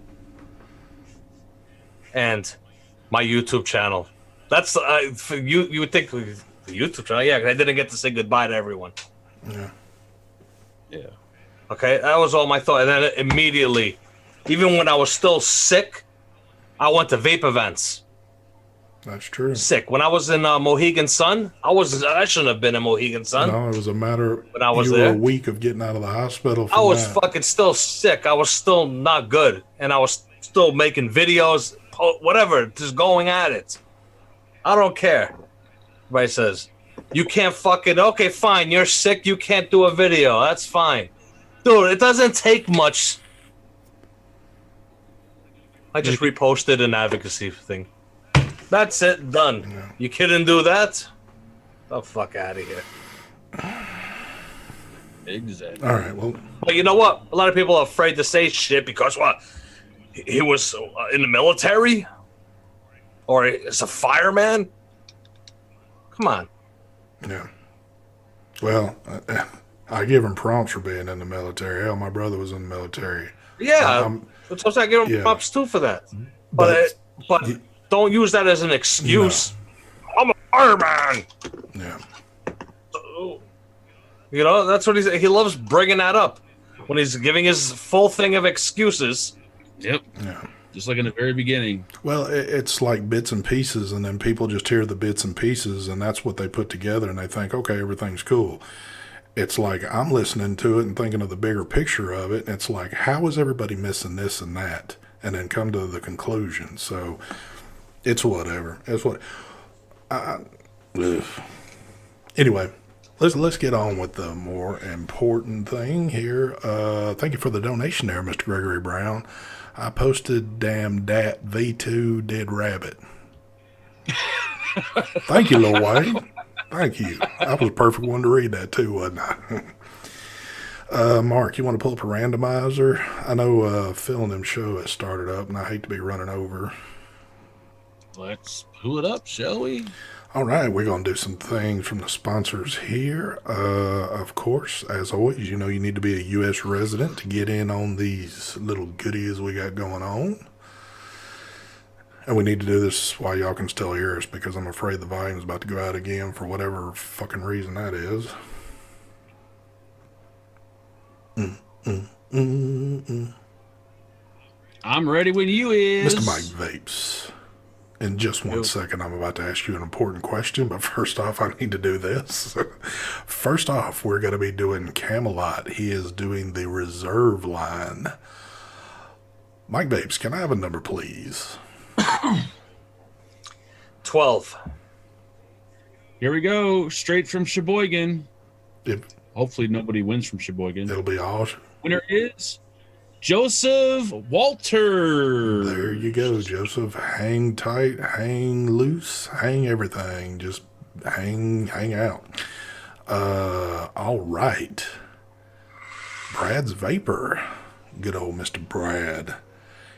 and my YouTube channel. That's you would think the YouTube channel, yeah, 'cause I didn't get to say goodbye to everyone. Yeah. Okay, that was all my thought. And then immediately, even when I was still sick, I went to vape events. That's true. Sick. When I was in Mohegan Sun, I shouldn't have been in Mohegan Sun. No, it was a matter when I was you there. were a week of getting out of the hospital. I was fucking still sick. I was still not good, and I was still making videos, whatever, just going at it. I don't care. Everybody says, you can't fucking, okay, fine, you're sick, you can't do a video. That's fine. Dude, it doesn't take much. I just reposted an advocacy thing. That's it, done. Yeah. You couldn't do that? The fuck out of here. Exactly. All right, well... But you know what? A lot of people are afraid to say shit because, what? He was in the military? Or as a fireman? Come on. Yeah. Well, I give him prompts for being in the military. Hell, my brother was in the military. Yeah. That's I give him props too for that. But don't use that as an excuse. No. I'm a fireman. Yeah. You know, that's what he loves bringing that up. When he's giving his full thing of excuses. Yep. Yeah. Just like in the very beginning. Well, it's like bits and pieces, and then people just hear the bits and pieces, and that's what they put together, and they think, okay, everything's cool. It's like I'm listening to it and thinking of the bigger picture of it, and it's like, how is everybody missing this and that? And then come to the conclusion. So it's whatever. It's what. Anyway, let's get on with the more important thing here. Thank you for the donation there, Mr. Gregory Brown. I posted damn dat V2 dead rabbit. Thank you, Lil Wayne. Thank you. I was a perfect one to read that too, wasn't I? Mark, you want to pull up a randomizer? I know Phil and them show has started up, and I hate to be running over. Let's pull it up, shall we? All right, we're going to do some things from the sponsors here. Of course, as always, you know you need to be a U.S. resident to get in on these little goodies we got going on. And we need to do this while y'all can still hear us, because I'm afraid the volume's about to go out again for whatever fucking reason that is. I'm ready when you is. Mr. Mike Vapes. In just 1 second, I'm about to ask you an important question, but first off, I need to do this. First off, we're going to be doing Camelot. He is doing the reserve line. Mike Vapes, can I have a number, please? 12. Here we go, straight from Sheboygan. Hopefully nobody wins from Sheboygan. It'll be awesome. Winner is Joseph Walter. There you go, Joseph. Hang tight, hang loose, hang everything. Just hang out. All right. Brad's Vapor. Good old Mr. Brad.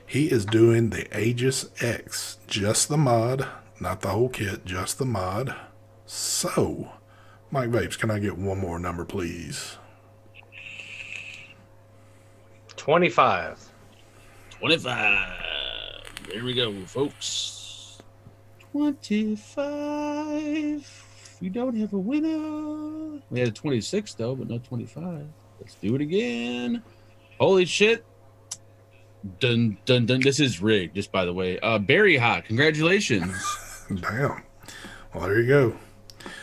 He is doing the Aegis X. Just the mod. Not the whole kit, just the mod. So, Mike Vapes, can I get one more number, please? 25. 25. There we go, folks. 25. We don't have a winner. We had a 26, though, but not 25. Let's do it again. Holy shit. Dun dun dun. This is rigged, just by the way. Berry Hot, congratulations. Damn. Well, there you go.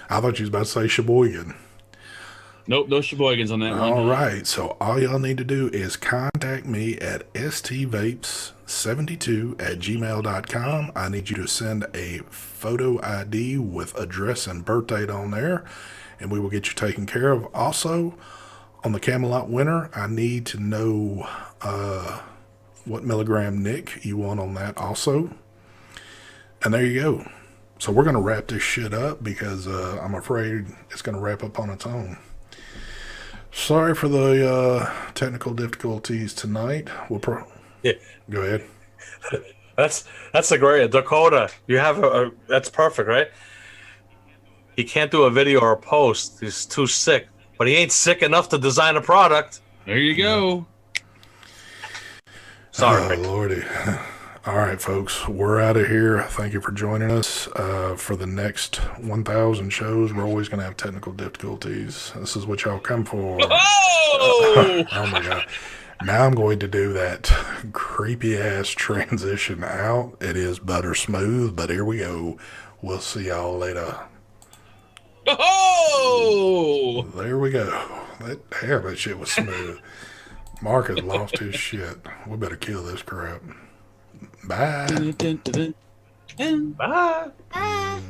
I thought you was about to say Sheboygan. Nope, no Sheboygans on that one. All right. So all y'all need to do is contact me at stvapes72@gmail.com. I need you to send a photo ID with address and birth date on there, and we will get you taken care of. Also, on the Camelot winner, I need to know what milligram Nick you want on that also. And there you go. So we're going to wrap this shit up because I'm afraid it's going to wrap up on its own. Sorry for the technical difficulties tonight. Yeah. Go ahead. That's a great Dakota. You have that's perfect, right? He can't do a video or a post. He's too sick, but he ain't sick enough to design a product. There you go. Sorry. Oh, Lordy. All right, folks, we're out of here. Thank you for joining us. For the next 1,000 shows, we're always going to have technical difficulties. This is what y'all come for. Oh! Oh, my God. Now I'm going to do that creepy-ass transition out. It is butter smooth, but here we go. We'll see y'all later. Oh! There we go. Damn, that shit was smooth. Mark has lost his shit. We better kill this crap. Bye. Dun, dun, dun, dun. Bye. Ah.